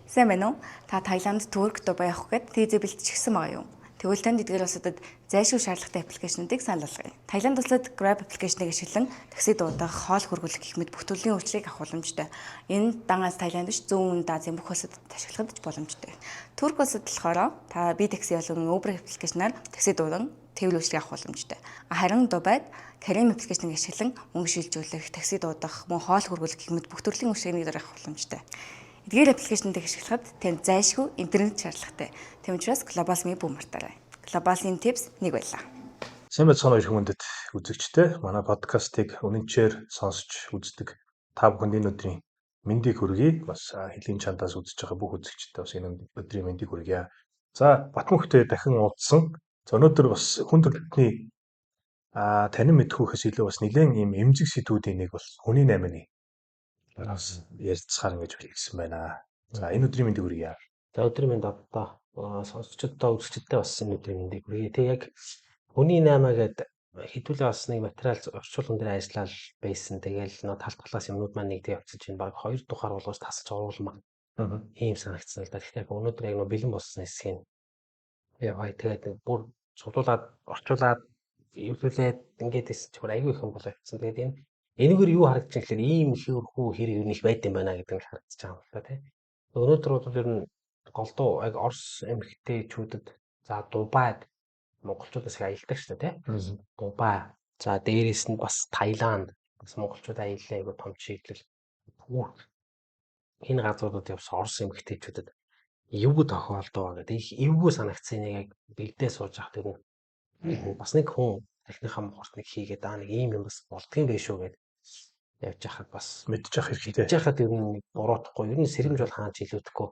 Сайн байна уу? Та Таиланд Турк Дубай явах гээд визээ бэлтчихсэн байгаа юу? Тэгвэл танд эдгээр улсуудад зайлшгүй шаардлагатай аппликейшнуудыг санал болгоё. Таиланд улсад Grab аппликейшнийг ашиглан такси дуудах, хоол хүргүүлэх гэх мэт бүх төрлийн үйлчлэгийг авах боломжтой. Энэ дангаас Таиланд биш зүүн Азийн бүх улсуудад ашиглахад боломжтой. Турк улсад болохоор та би такси болон Uber аппликейшнаар такси дуудан тэвэл үйлчлэг авах боломжтой. Харин Дубайд Careem аппликейшнийг ашиглан мөнгө шилжүүлэх, такси дуудах, мөн хоол хүргүүлэх гэх мэт бүх төрлийн үйлчлэгийг авах боломжтой. Эдгээр аппликейшнуудыг ашиглахад танд зайлшгүй интернет шаардлагатай. Тэм учраас Global.me бүү мартаарай. Global.me tips 1 байлаа. Сайн байцгаана уу хүмүүст үзэгчтэй. Манай подкастыг үнэнчээр сонсч үздэг та бүхэнд энэ өдрийн мэндийг хүргэе. Бас хэлийн чандаас үзэж байгаа бүх үзэгчтэй бас энэ өдрийн мэндийг хүргье. За Батмөнхтэй дахин уулзсан. За өнөөдөр бас хүн төрөлхтний танин мэдхүйхээс илүү бас нэлээд ийм эмзэг сэдвүүдийн нэг бол хүний 8-ны бас ярилцахаар ингэж хэлсэн байна. За энэ өдрийн мэндийг хүргье. За өдрийн мэнд одоо сонсогчдод үзэгчдтэй бас энэ өдрийн мэндийг хүргье. Тэг яг хүний 8 гэдэг хэдүүлээ бас нэг материал орчуулган дээр ажиллаад байсан. Тэгээл нөө талт талаас юмнууд маань нэг тэг явцаж байна. Баг 2 дугаар болгоос тасаж оруулмаа. Ийм санагдсан л да. Тэгэхээр яг өнөөдөр яг нөө бэлэн болсон хэсгийг яваа. Тэгээд бүр цуглуулад орчуулад эвлүүлээд ингээд ирсэн чинь аягүй их юм болоо явцсан. Тэгээд энэ энэгээр юу харагдаж байгаа гэхээр ийм их хөрхүү хэр юу нэг байд юм байна гэдэг нь харагдаж байгаа юм байна тий. Өнөөдөр бол ер нь голдуу яг Орос эмэгтэйчүүдэд за Дубайд монголчуудаас их аялдаг шүү дээ тий. Дубай. За дээрээс нь бас Таиланд бас монголчууд аяллаа айгу том чиглэл. Энэ газруудад явсан Орос эмэгтэйчүүдэд эвгүй тохиолдоо гэдэг их эвгүй санагцсан нэг яг бэлдээ сууж явах тэр нь бас нэг хүн техникийн мохорт нэг хийгээд нэг ийм юм бас болдгийм байх шүү гэдэг явж байхад бас мэдчих хэрэгтэй. Мэдж байхад ер нь буруутахгүй ер нь сэрэмж бол хаач илүүдэхгүй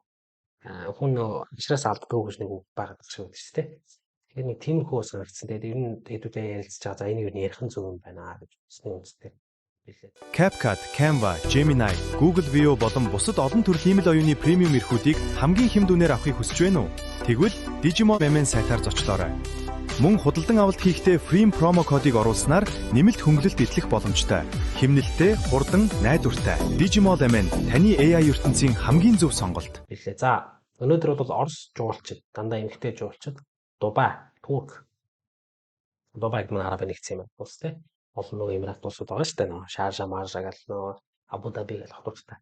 хүн ичраас алддаг гэж нэг үг байгаад шүү дээ. Тэгэхээр нэг тиймэрхүү санагдсан. Тэгээд ер нь хэдүүлээ ярилцж байгаа. За энийг ер нь ярих нь зөв юм байна гэж үзсэн үнэтэй. CapCut, Canva, Gemini, Google View болон бусад олон төрлийн email оюуны премиум эрхүүдийг хамгийн хэм дүнээр авахыг хүсэж байна уу? Тэгвэл Digimon MN сайтаар зочлоорой. Мөн худалдан авалт хийхдээ free промо кодыг оруулснаар нэмэлт хөнгөлөлт идэх боломжтой. Хэмнэлттэй, хурдан, найдвартай. Digimon MN таны AI ертөнцийн хамгийн зөв сонголт. За өнөөдөр бол Орос жуулчид, дандаа эмэгтэй жуулчид, Дубай, Турк. Дубайг мань Арабын нэгдсэн юм байна. Тэ. Олон нөгөө Эмират улсууд байгаа шүү дээ. Нөгөө Шаржа, Маржа гэл нөгөө Абу Даби гэл хотуудтай.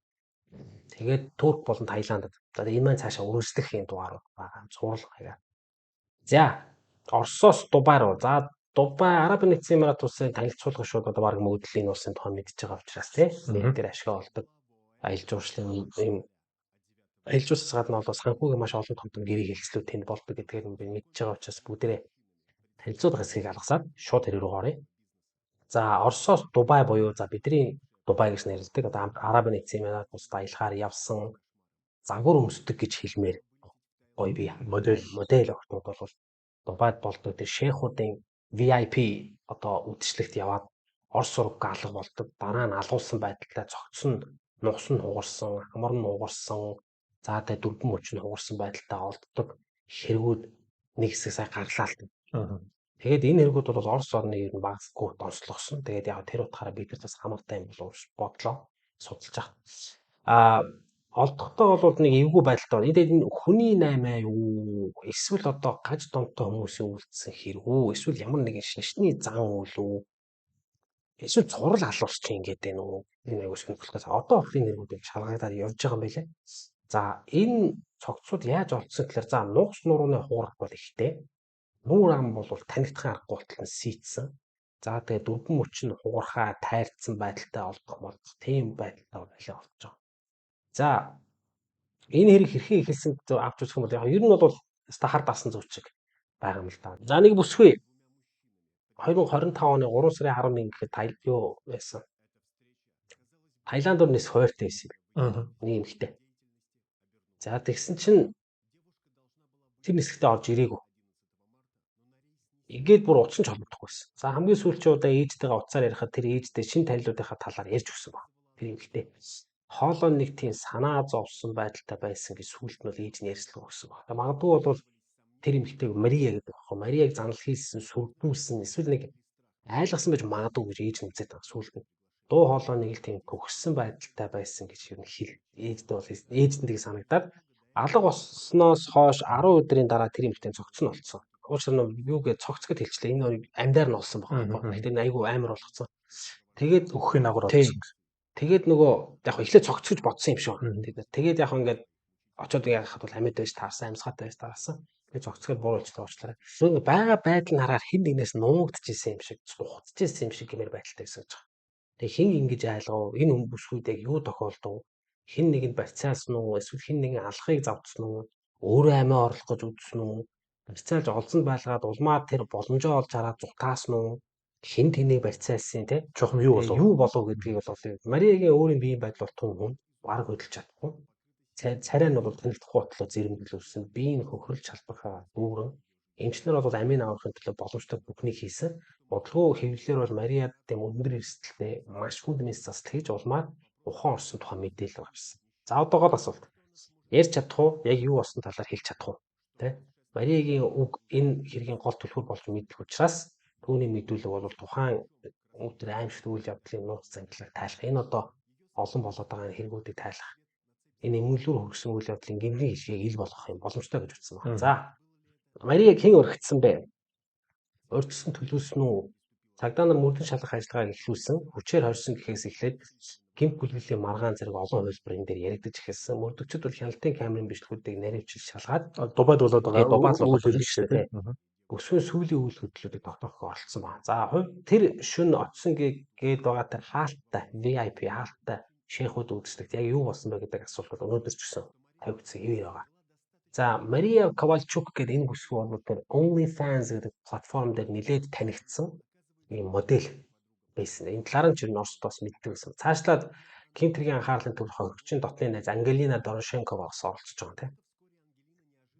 Тэгээд Турк болон Таиланд. За энэ маань цаашаа өрсөлдөх юм дугаар байгаа. Цуврал хаяа. За Оросоос Дубай руу. За Дубай Арабын нэгдсэн Эмират улсын танилцуулга шууд одоо баг мөгдлийн улсын тухай мэдж байгаа учраас тийм дээр ашиг олдог. Аялал жуулчлалын юм аялал жуулчлалаас гадна бол санхүүгийн маш олон том гэрээ хэлцлүүд тэнд болдог гэдгээр нь би мэдж байгаа учраас бүгдээрээ танилцуулга хэсгийг алгасаад шууд тэр рүү оръё. За Оросоос Дубай буюу за бидний Дубай гэж нэрлэдэг одоо Арабын нэгдсэн Эмират улсад аялахаар явсан загвар өмсдөг гэж хэлмээр гоё би модель охтууд бол Дубайд болдог тэр шейхуудын VIP одоо үдшилтэд яваад Орос сургаг алга болдог. Дараа нь алгуулсан байдалтай цогцсон, нугас нь хугарсан, хамар нь угарсан, за тэ дөрвөн мөч нь хугарсан байдалтай олддог хэрэгүүд нэг хэсэг сая гаргалаа л. Тэгээд энэ хэрэгүүд бол Орос орны ер нь багасгүй донслогсон. Тэгээд яг тэр утгаараа бид нар бас хамаартай юм болов бодлоо судалж байгаа. Олдохдоо бол нэг эвгүй байдалтай. Энэ хүний 8 юу? Эсвэл одоо гаж донтой хүмүүсийн үйлдэлсэн хэрэг үү? Эсвэл ямар нэгэн шинжний зан үйл үү? Эсвэл цуврал алуурч ингээд байна уу? Энэ аягүй сонирхолтой. Одоо охрын нэрүүдийг шалгагдаад явж байгаа юм байлээ. За энэ цогцсууд яаж олдсон гэхээр за нугас нурууны хуурах бол ихтэй. Нүүр ам бол танигдахын аргагүй болтол нь сийдсэн. За тэгээ дөрвөн мөч нь хугархаа тайрцсан байдалтай олдох бол тийм байдалтай байлаа болж байгаа. За энэ хэрэг хэрхэн ихэлсэн авч үзэх юм бол яг ер нь бол хар дасан зөвчг байгаа юм л да. За нэг бүсгүй 2025 оны 3 сарын 11 гэхэд юу байсан? Таиланд руу нэс хуйртай байсан. Нэг эмэгтэй. За тэгсэн чинь тэр нисгтээ орж ирээгүй. Ингээд бүр утсан ч холбогдохгүйсэн. За хамгийн сүүлчийн удаа ээжтэйгээ уцаар ярихад тэр ээжтэй шин танилуудынхаа талаар ярьж өгсөн баг. Тэр эмэгтэй. Хоолой нэг тийм санаа зовсон байдалтай байсан гэж сүулт нь ээж нь ярьслаг өгсөн баг. Магадгүй бол тэр эмэгтэйг Мария гэдэг багхгүй. Марияг занал хийсэн, сүрдүүлсэн, эсвэл нэг айлгсан байж магадгүй гэж ээж нь үзээд байгаа сүулт нь. Дуу хоолой нэг л тийм төгссөн байдалтай байсан гэж ер нь ээжтэй бол ээжтэйг санагдаад алга болсноос хойш 10 өдрийн дараа тэр эмэгтэй цогцсон болсон. Уушраа юу гэж цогцгод хэлчлээ. Энэ хоёр амьдаар нь олсон байгаа байхгүй. Гэтэ айгүй амар болгоцсон. Тэгээд Өгөхийн нагур тий. олсон гэсэн. Тэгээд нөгөө яг эхлээд цогцгож бодсон юм шүү. Тэгээд яг ингээд очоод яахад бол амьд байж таарсан, амьсгаатай байж таарсан. Тэгээд цогцгоод бууруулж уучлаарай. Нөгөө байгаа байдал нь харахаар хин нэгнээс нуугдчихсэн юм шиг, цухацчихсэн юм шиг гэмээр байдалтай гэсэн гэж байна. Тэгээд хин ингэж айлгав, энэ бүсгүүд яг юу тохиолдов? Хин нэгэнд барьцаалсан уу? Эсвэл хин нэгэн алхахыг завдсан уу? Өөрөө амиа орлох гэж үзсэн үү? Барьцаалж олзонд байлгаад улмаар тэр боломжоо олж хараад зутаасан уу? Хин тэнийг барьцаалсан те? Чухам юу болов? Юу болов гэдгийг бол Мариагийн өөрийн биеийн байдал бол тун хүн баг хөдөлж чадахгүй. Царай нь бол танилцахгүй бодлоо зэрэмгэлүүлсэн. Биеийн хөхрөл шалбархаа дүүрэн. Эмчнэр бол амийн аврахын төлөө боломжтой бүхнийг хийсэн. Бодлого хэвлэлээр бол Мариад тэм өндөр эрсдэлтэй маш хүнд мэс засал хийж улмаар ухаан орсон тухай мэдээлэл авсан. За одоо гол асуулт. Ярьж чадах уу? Яг юу болсон талаар хэлж чадах уу? Тэ? Мариагийн үг энэ хэргийн гол түлхүүр болж мэдэх учраас түүний мэдүүлэг бол тухайн өдөр аимшигт үйл явдлын нууц зангилаар тайлах. Энэ одоо олон болоод байгаа хэрэгүүдийг тайлах. Энэ эмгэнлүүр хөргсөн үйл явдлын гинрийн хэлхийг ил болгох юм боломжтой гэж үзсэн байна. За. Мариаг хэн өргөцсөн бэ? Өргөцсөн төлөвлөсөн үү? Цагдаа нар мөрдөн шалгах ажиллагааг эхлүүлсэн. Хүчээр хорьсон гэхээс эхлээд гэмт бүлгэлийн маргаан зэрэг олон хувилбар энэ дээр яригдаж эхэлсэн. Мөрдөгчд бол хяналтын камерын бичлэгүүдийг наривчилж шалгаад Дубайд болоод байгаа Дубайд болоод үйл шүү дээ. Өсвөн сүүлийн үйл хөдлөлүүдийг тогтооход оролцсон байна. За хувь тэр шөнө очсон гээд байгаа тэр хаалттай VIP хаалттай шейхүүд үздэг. Яг юу болсон бэ гэдэг асуулт бол өнөөдөр ч гэсэн тавигдсан хэвээр байгаа. За Мария Ковальчук гэдэг энэ бүсгүй бол тэр OnlyFans гэдэг платформ дээр нэлээд танигдсан ийм модель байсан. Энэ талаар нь ч Оросд бас мэддэг гэсэн. Цаашлаад Ким тэргийн анхаарлын төвлөх хөрөгчийн дотны найз Ангелина Дорошенкова бас оролцож байгаа тийм.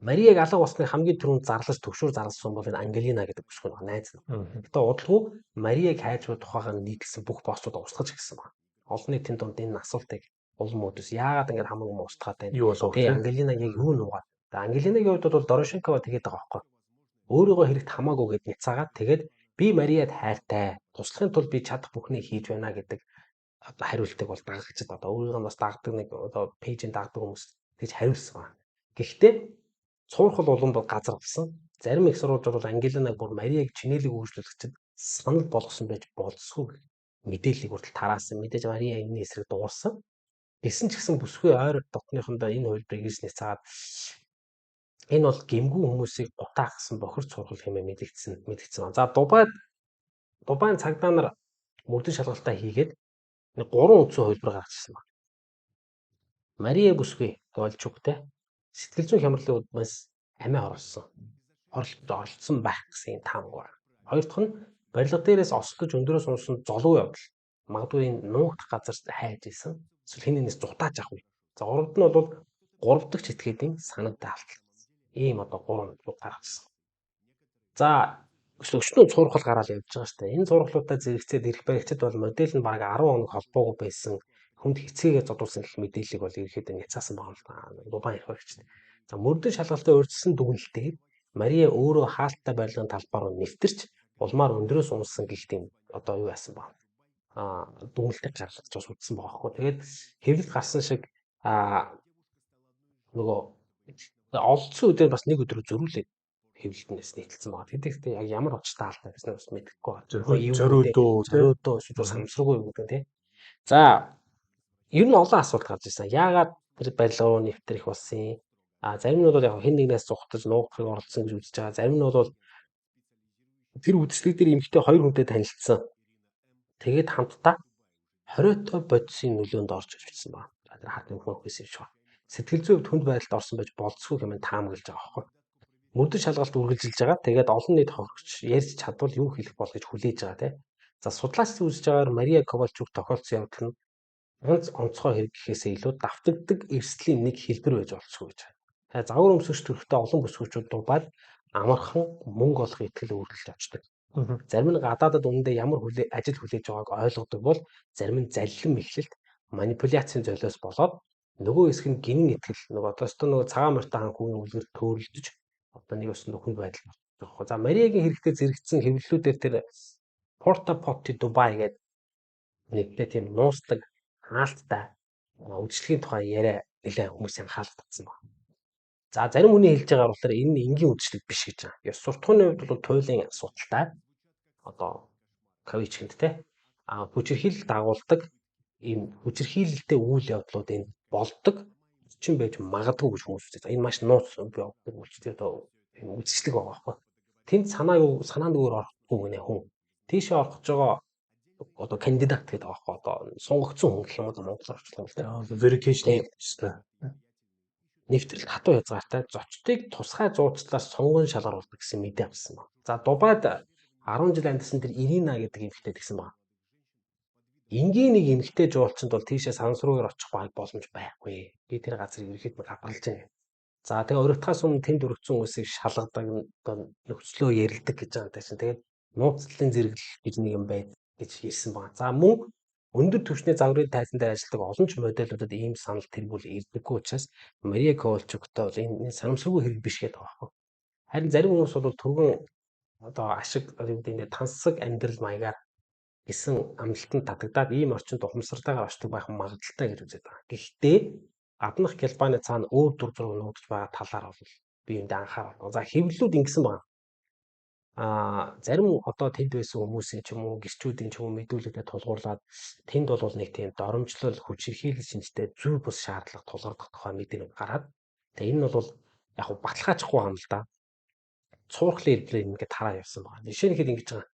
Мариаг алга болсны хамгийн түрүүнд зарлаж төгшөр зарласан бол энэ Ангелина гэдэг бүсгүй нэг найз нь. Гэтэ удалгүй Мариаг хайжвал тухайгаар нийтлсэн бүх постууд устгаж гисэн байна. Олон нийтийн дунд энэ асуултыг улам мөдөс яагаад ингэ хамаагүй юм устгаад байна. Юу болов? Тэгээ Ангелина яг юу нугаад. Ангелинагийн хувьд бол Дорошенкова тэгээд байгаа байхгүй. Өөрийгөө хэрэгт хамаагүй гэд няцаагаад тэгээд би Мариад хайртай. Туслахын тулд би чадах бүхнийг хийж байна гэдэг хариултыг бол дагагчид одоо өөрийгөө бас дагдаг нэг одоо пэйжийн дагдаг хүмүүс тэгж хариулсан байна. Гэхдээ цуурхал улам бол газар болсон. Зарим их сурвалж бол Ангелинаг бүр Мариаг чинэлэг үйлчлүүлэгчид санал болгосон байж болцсгүй мэдээллийг хүртэл тараасан. Мэдээж Мария энэ эсрэг дуурсан. Гэсэн ч гэсэн бүсгүй ойр дотныхондоо энэ хувилбарыг ирснээс цаад энэ бол гэмгүй хүмүүсийг гутаахсан бохир цургал хэмээн мэдэгдсэн байна. За Дубайн цагдаа нар мөрдөн шалгалтаа хийгээд нэг 3 үндсэн хувилбар гаргажсэн байна. Мария бүсгүй Ковальчуктэй сэтгэл зүйн хямралын үдмээс амиа оруулсан. Оролцсон байх гэсэн таамаг байна. Хоёр дахь нь барилга дээрээс осгож өндөрөөс унсан золов явдал. Магадгүй энэ нуугдах газар хайж исэн. Эсвэл хин нэгнээс зутааж авах юм. За гуравт нь бол 3 дахь этгээдийн санагтай алдал. Ийм одоо 3 үг гаргасан. За өчнөө цуурхал гараад явж байгаа шүү дээ. Энэ цуурхлуудаа зэрэгцээд ирэх баригчид бол модель нь баг 10 хоног холбоогүй байсан. Хүнд хэцгээгээ зодуулсан гэх мэдээллийг бол ерөөхдөө няцаасан байгаа юм байна. Дубайн их баригчид. За мөрдөн шалгалтаа урьдчилсан дүгнэлтээр Мария өөрөө хаалттай барилгын талбай руу нэвтэрч улмаар өндрөөс унсан гихтийн одоо юу яасан баг. Дүгнэлтийг гаргаж бас үтсэн байгаа хгүй. Тэгээд хэвлэлд гарсан шиг нөгөө олдсон үедээ бас нэг өдрөө зөрүүлээд хэвлэлтнээс нийтэлсэн байгаа. Тэгэхдээ яг ямар очтой алтай байснаа бас мэдэхгүй байна. Зөрөөдөө эсвэл самсруугүй юм гэдэг тийм. За ер нь олон асуулт гарч ирсэн. Яагаад тэр барилга руу нэвтрэх болсон юм? Зарим нь бол яг хэн нэгнээс зугтаж нуугдахыг оролцсон гэж үзэж байгаа. Зарим нь бол тэр үдшилэг дээр эмэгтэй 2 хүнтэй танилцсан. Тэгээд хамтдаа 20 бодисын нөлөөнд орж ирсэн байна. Тэр хатны хөөс юм шиг байна. Сэтгэл зүйн хүнд байдалд орсон байж болцсгүй хэмээн таамаглаж байгаа байхгүй. Мөрдөн шалгалт үргэлжилж байгаа. Тэгээд олон нийт хохирогч ярьж чадвал юу хэлэх бол гэж хүлээж байгаа тийм. За судлаачид үзэж байгаагаар Мария Ковальчук тохиолдсон явдал нь ганц онцгой хэрэг гэхээсээ илүү давтагддаг эрсдлийн нэг хэлбэр байж болцсгүй гэж байна. Загвар өмсгч төрхтэй олон бүсгүүчүүд Дубайд амархан мөнгө олох итгэл өөрчлөлт авчдаг. Зарим нь гадаадад үнэндээ ямар ажил хүлээж байгааг ойлгодог бол зарим нь заллин мэхлэлт манипуляцийн золиос болоод нөгөө хэсэг нь гинэн итгэл нөгөө одоо цагаан морьтой хан хүүгийн үлгэр төөрөлдөж одоо нэг өсөн нөхөн байдал болчихсон. За Мариагийн хэрэгтэй зэрэгцсэн хэвлэлүүдээр тэр Porta Potty Dubai гэдэг нэгдээ тийм нуусдаг хаалттай үйлчлэгийн тухай яриа нэлээд хүмүүс анхаарал татсан байна. За зарим хүний хэлж байгаагаар болохоор энэ энгийн үдшилт биш гэж байна. Ёс суртахууны хувьд бол туйлын асуудалтай одоо кавичгэнд те хүчирхийлэл дагуулдаг ийм хүчирхийлэлтэй үйл явдлууд энэ болдог чинь байж магадгүй гэж хүмүүс үздэг. Энэ маш нууц явдаг үйлчлэг одоо энэ үзэсгэлэг байгаа байхгүй. Тэнд санаанд өөр орохгүй гинэ хүн. Тийшээ орох гэж байгаа одоо кандидат гэдэг байгаа байхгүй. Одоо сонгогдсон хүн гэх юм уу Монгол орчлон л те. Verification хийжтэй. Нэвтрэлт хатуу хязгаартай зочдыг тусгай зуучлалаар сонгон шалгаруулдаг гэсэн мэдээ авсан байна. За Дубайд 10 жил амьдсан тэр Ирина гэдэг эмэгтэй тэгсэн байна. Энгийн нэг эмэгтэй жуулчанд бол тийшээ сансруугаар очих боломж байхгүй. Би тэр газрыг ерөөхдөө хадгалж байна. За тэгээ урагтахаас өмнө тэнд өргөцсөн хүмүүсийг шалгадаг нөхцлөө ярилдаг гэж байгаа юм чинь. Тэгээд нууцлалын зэрэглэл гэж нэг юм байд гэж хэлсэн байна. За мөн өндөр түвшний загварын тайзан дээр ажилладаг олон ч модельудад ийм санал тэргүүл ирдэггүй учраас Мария Ковальчуктай бол энэ санамсаргүй хэрэг биш гэдэг байгаа байхгүй. Харин зарим хүмүүс бол түргэн одоо ашиг юу гэдэг тансаг амьдрал маягаар гэсэн амлалтанд татагдаад ийм орчинд ухамсартайгаар очдог байх магадaltaй гэж үздэг байна. Гэхдээ гаднах Германы цаана өөр дүр зураг нүүдж байгаа талаар бол би энд анхаарал. За хэвлэлүүд ингэсэн байна. Зарим одоо тэнд байсан хүмүүсийн ч юм уу гэрчүүдийн ч юм уу мэдүүлэгдээ тулгуурлаад тэнд бол нэг тийм доромжлол хүчирхийлэл шинжтэй зөв бус шаардлага тулгардах тухай мэдээлэл гараад тэгээ энэ нь бол яг хуу баталгаажихгүй юм л да. Цуурхлын ирдлээ ингээд тараа явсан байна. Жишээ нь хэд ингэж байгаа.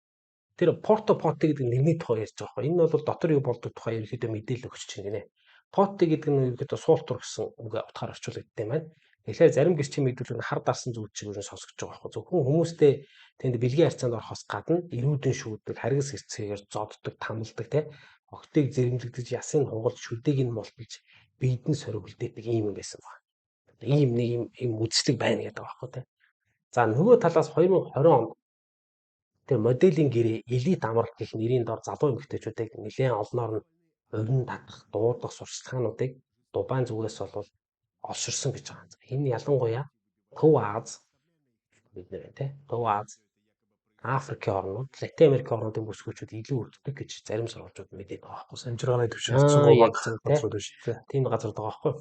Тэр порто поти гэдэг нэрний тухай ярьж байгаа. Энэ бол дотор юу болдог тухай ерөөхдөө мэдээлэл өгч чинь гинэ. Поти гэдэг нь ерөөхдөө суултур гэсэн үгээр утгаар орчуулдаг юм байна. Тэгэхээр зарим гэрчийн мэдүүлэг нь хар дарсан зүйл чиг өрн сонсогдож байгаа байхгүй. Зөвхөн хүмүүстэй тэнд бэлгийн харьцаанд орохоос гадна эрүүдэн шүүддэг, харгас хэсцээгээр зодддаг, тамалдаг те огтыг зэрэмлэгдэж ясын хунгалж шүдэг нь молтолж биедэн сориг үлдээдэг ийм юм байсан байна. Ийм нэг ийм үзлэг байна гэдэг байхгүй те. За нөгөө талаас 2020 онд тэр моделийн гэрээ элит амралт гэх нэрийн дор залуу эмэгтэйчүүдийг нэлээд олноор нь өрн татах, дуудах сурчлагчдыг Дубайн зүгээс бол олширсан гэж байгаа. Энэ ялангуяа Төв Аз бид нэр тэ Төв Аз Африкийн орнууд, Латин Америк орнуудын бүсгүүчүүд илүү өртдөг гэж зарим сурвалжууд мэдээд байгаа байхгүй. Амжиргааны төвшөлтсөн газрууд биш үү? Тийм газар байгаа байхгүй.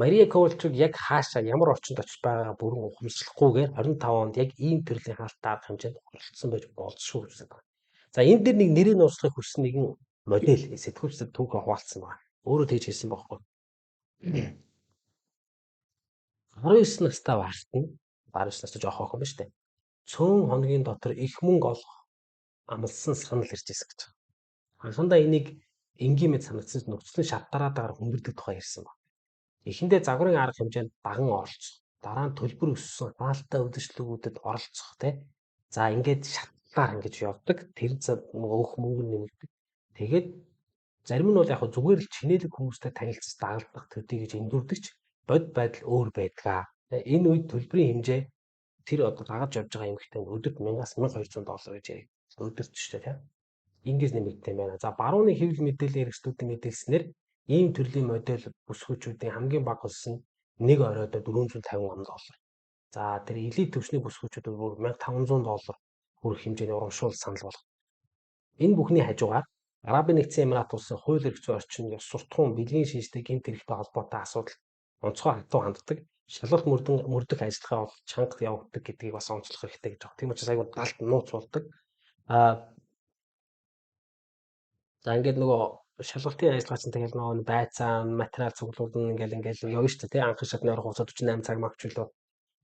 Мария Ковальчук яг хаашаа ямар орчинд очиж байгаагаа бүрэн ухамсарлахгүйгээр 25 онд яг ийм төрлийн хаалттай арга хэмжээнд оролцсон байж болзошгүй гэж байна. За энэ дээр нэг нэрийг нууцлахыг хүссэн нэгэн модель сэтгүүлчдэд түүхээ хуваалцсан байна. Өөрөө тэгж хэлсэн байхгүй. 19 настай багт нь 19 настай жоох охин ба штэ. Цөөн хоногийн дотор их мөнгө олох амлсан санал ирж ирсэн гэж. Анхандаа энийг энгийн мэд санагдсан нөхцөлийн шалтгаанаар хүндэрдэг тухай ярьсан байна. Эхэндээ загварын арга хэмжээнд даган оролцох, дараа нь төлбөр өссөн хаалттай үдшилтүүдэд оролцох тий. За ингээд шатлаар ингэж явдаг. Тэр өөх мөнгө нэмэгдэг. Тэгээд зарим нь бол яг зүгээр л чинэлэг хүмүүстэй танилцж дагалдах төдий гэж эндүрдэг ч бод байдал өөр байдгаа. Энэ үед төлбөрийн хэмжээ тэр одоо дагаж явж байгаа эмэгтэй өдөрт 1000-аас $1200 гэж ярив. Өдөрт ч тий. Ингээс нэмэгдэх юм байна. За барууны хэвлэл мэдээллийн хэрэгслүүдийн мэдээлснээр ийм төрлийн модель бүсгүүчүүдийн хамгийн бага хөлс нь нэг оройдоо $450. За тэр элит төвчний бүсгүүчүүд бүр $1500 хүрэх хэмжээний урамшуул санал болгох. Энэ бүхний хажуугаар Арабын нэгдсэн Эмират улсын хууль эрх зүйн орчин ёс суртахуун бэлгийн шинжтэй гэмт хэрэгтэй холбоотой асуудал онцгой хатуу ханддаг. Шалгалт мөрдөх ажиллагаа бол чангад явагддаг гэдгийг бас онцлох хэрэгтэй гэж байна. Тийм учраас айгүй далд нууц болдог. За ингээд нөгөө шалгалтын ажиллагаа чинь тэгэл нөгөө байцаан, материал цуглуулна ингээл явна шүү дээ тий. Анхны шатны орох хугацаа 48 цаг магчлуу.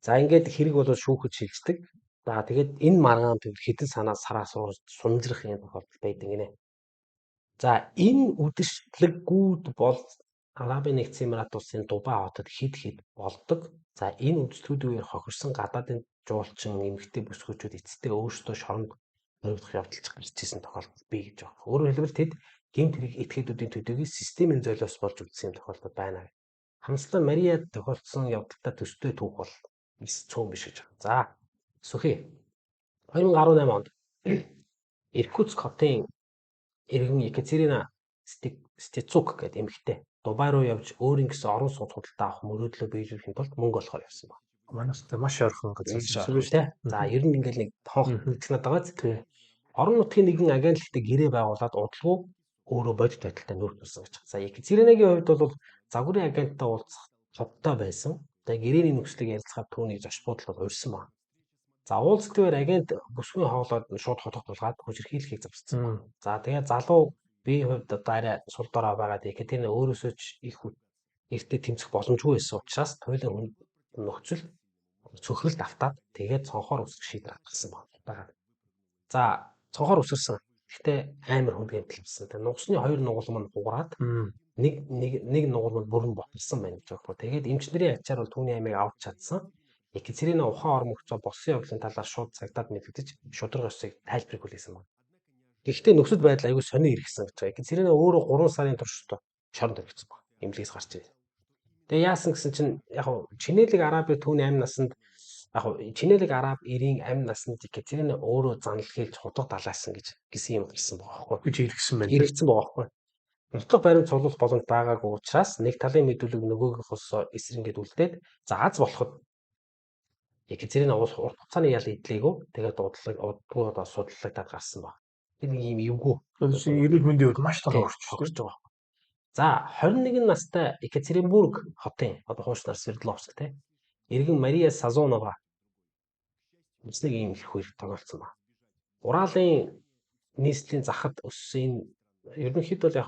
За ингээд хэрэг бол шүүхэд шилждэг. За тэгээд энэ маргаан төр хэдэн санаа сараас сунжрах юм тохиолдол байдаг гинэ. За энэ үдшилтгүүд бол Арабын нэгдсэн Эмират улсын Дубай хотод хэд болдог. За энэ үдшилтгүүдийн үеэр хохирсон гадаадын жуулчин эмэгтэй бүсгүүчүүд эцэстээ өөрсдөө шоронд хоригдох явдалч гарч ирсэн тохиолдол бий гэж байна. Өөрөөр хэлбэл тэд гэмт хэрэг этгээдүүдийн төдийгүй системийн золиос болж үзсэн тохиолдол байна. Хамслан Марияд тохиолдсон явдалтай төстэй түүх бол цөөн биш гэж байна. За Сүхий 2018 онд Иркутск хотын иргэн Екатерина Стецук гэдэг эмэгтэй Дубай руу явж өөрийн гэсэн орон сууц худалдаа авах мөрөөдлөө биелүүлэхийн тулд мөнгө олохоор явсан байна. Манайстай маш ойрхон газар шүү дээ. За ер нь ингээл нэг тоох нэгтгэнад байгаа зү. Орон нутгийн нэгэн агентлагтай гэрээ байгуулад удалгүй өөрөө бодит байдалтай нүүр тулсан гэж. За Екатеринагийн хувьд бол загварын агенттай уулзах цогтой байсан. Тэгээ гэрээний нөхцөлийг ярилцахад түүний зоч буудал бол урьсан байна. За уулзалтын агент бүсгүй хоолоод шууд хотод тулгаад хүчирхийлэхийг зурцсан. За тэгээ залуу бие хувьд арай сул дорой байгаад Екатерина өөрөөсөө ч их эртээ тэмцэх боломжгүй байсан учраас туйлын нөхцөл цөхрөлд автаад тэгээд цонхоор үсэх шийдвэр гаргасан байна. За цонхоор үсэрсэн. Гэхдээ амар хүнд гэмтэлсэн. Тэгээ нугасны хоёр нугал мань хугараад нэг нугал мань бүрэн ботсон байна гэж байна. Тэгээд эмчнэрийн ачаар бол түүний амийг авч чадсан. Екатерина ухаан орон мөцөө босон явдлын талаар шууд цагдаад мэдэгдэж шудраг ёсыг тайлбарыг хүлээсэн байна. Гэхдээ нөхцөл байдал аягүй сони иргэсэн гэж байна. Екатерина өөрөө 3 сарын турш шоронд тавигдсан байна. Эмнэлгээс гарч ирээ. Тэгээ яасан гэсэн чинь яг Чинэлэг Арабын түүний амь насанд Чинэлэг Араб эрийн амь насанд Екатерина өөрөө занал хийлж хутга далаасан гэсэн юм хэлсэн байгаа байхгүй. Гэж иргсэн байна. Иргэсэн байгаа байхгүй. Нутаг баримт цуглуулах боломж байгаагүй учраас нэг талын мэдүүлэг нөгөөгийнхөөс эсрэнгээд үлдээд за аз болоход Екатерина урт хугацааны ял идлээгөө тэгээд удалгүй судаллагадад гарсан баг. Тэр нэг юм эвгүй. Эрүүл мэндийн хувьд маш том өгч байгаа. За 21 настай Екатеринбург хотын одоо хуучнаар Свердловск те иргэн Мария Сазонова нэг ийм их хөр тоглолцсон ба. Уралын нийслэлийн захад өссөн ерөнхийдөө яг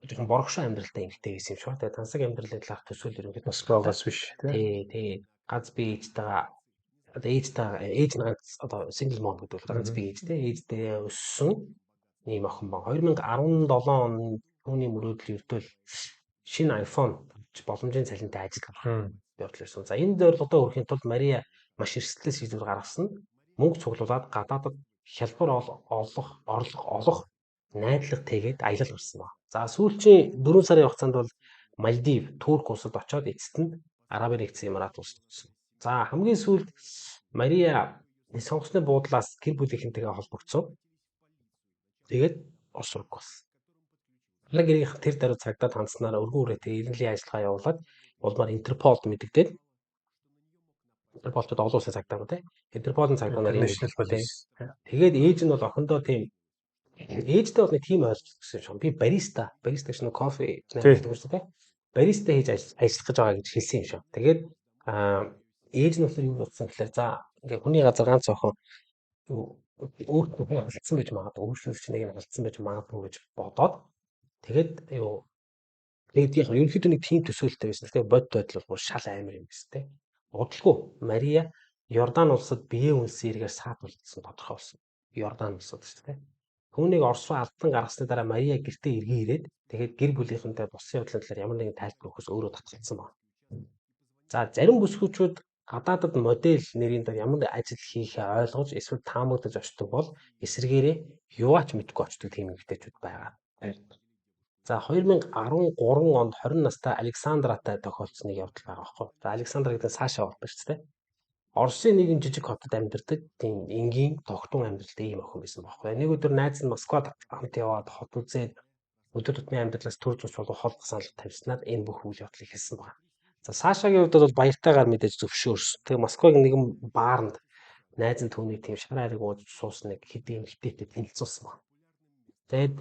жоохон боргошоо амьдралтай эмэгтэй байсан юм шиг байна. Тэгээд тансаг амьдралын талаарх төсөөл ерөнхийдөө Москвагаас биш тий. Ганц би ээжтэйгээ одоо ээж нь ганц одоо single mom гэдэг бол ганц би ээжтэй өссөн ийм охин ба 2017 он түүний мөрөөдөл өртөөл шинэ iPhone боломжийн цалинтай ажил авах явдал ирсэн. За энэ зорилгодоо хүрэхийн тулд Мария маш эрсдэлтэй шийдвэр гаргасан. Мөнгө цуглуулад гадаадд хялбар олох найдлага тэгээд аялал гарсан ба. За сүүлчийн 4 сарын хугацаанд бол Мальдив, Турк улсад очоод эцэст нь Арабын нэгдсэн Эмират улсад очсон. За хамгийн сүүлд Мария сонгоцны буудлаас гэр бүлийнхэнтэйгээ холбогдсон. Тэгээд Орос руу болсон. Гэрийн тэр даруй цагдаад хандсанаар өргөн үрээтэй иргэлийн ажиллагаа явуулаад улмаар Интерполд мэдэгдээд Интерполд олон улсын цагдаа те. Интерполын цагдаа нарын тэгээд ээж нь бол охиндоо тийм ээжтэй бол нэг тийм ойлголт гэсэн юм. Би бариста гэсэн кофе гэдэг үстэй те. Бариста хийж ажиллах гэж байгаа гэж хэлсэн юм шиг. Тэгээд ээж нь болохоор юу бодсон гэхээр за ингээ хүний газар ганц охин өөртөө алдсан байж магадгүй өөрчлөлт нэг нь алдсан байж магадгүй гэж бодоод тэгээд яг ерөнхийдөө нэг тийм төсөөлттэй байсан. Тэгээд бод байдал бол шал амар юм байна те. Удалгүй Мария Йордан улсад биеэ үнсэн эргээр саатуулсан тодорхой болсон. Йордан улсад шүү дээ. Түүнийг Орос руу алдан гаргасны дараа Мария гэртээ эргэн ирээд тэгээд гэр бүлийнхэнтэй босон явдлын талаар ямар нэгэн тайлбар өгөхөөс өөрөө татгалцсан байна. За зарим бүсгүүчүүд гадаадд модель нэрийн дээр ямар ажил хийхээ ойлгож эсвэл таамаглаж очдог бол эсрэгээрээ юугаач мэдгүй очдог тийм эмэгтэйчүүд байгаа. За 2013 онд 20 настай Александратай тохиолдсон нэг явдал байгаа байхгүй. За Александр гэдэг Саша болдог шүү дээ. Оросын нэгэн жижиг хотод амьдардаг тийм энгийн тогтун амьдралтай ийм охин байсан байхгүй. Нэг өдөр найз нь Москвад хамт яваад хот үзээд өдөр тутмын амьдралаас төр зурч болов холбох санал тавьснаар энэ бүх үйл явдлыг хийсэн байна. За Сашагийн хувьд бол баяртайгаар мэдээж зөвшөөрсөн. Тэгээ Москвагийн нэгэн баарнд найз нь түүнийг тийм шар ариг ууж суусан нэг хэдийн эмэгтэйтэй танилцуулсан байна. Тэгээд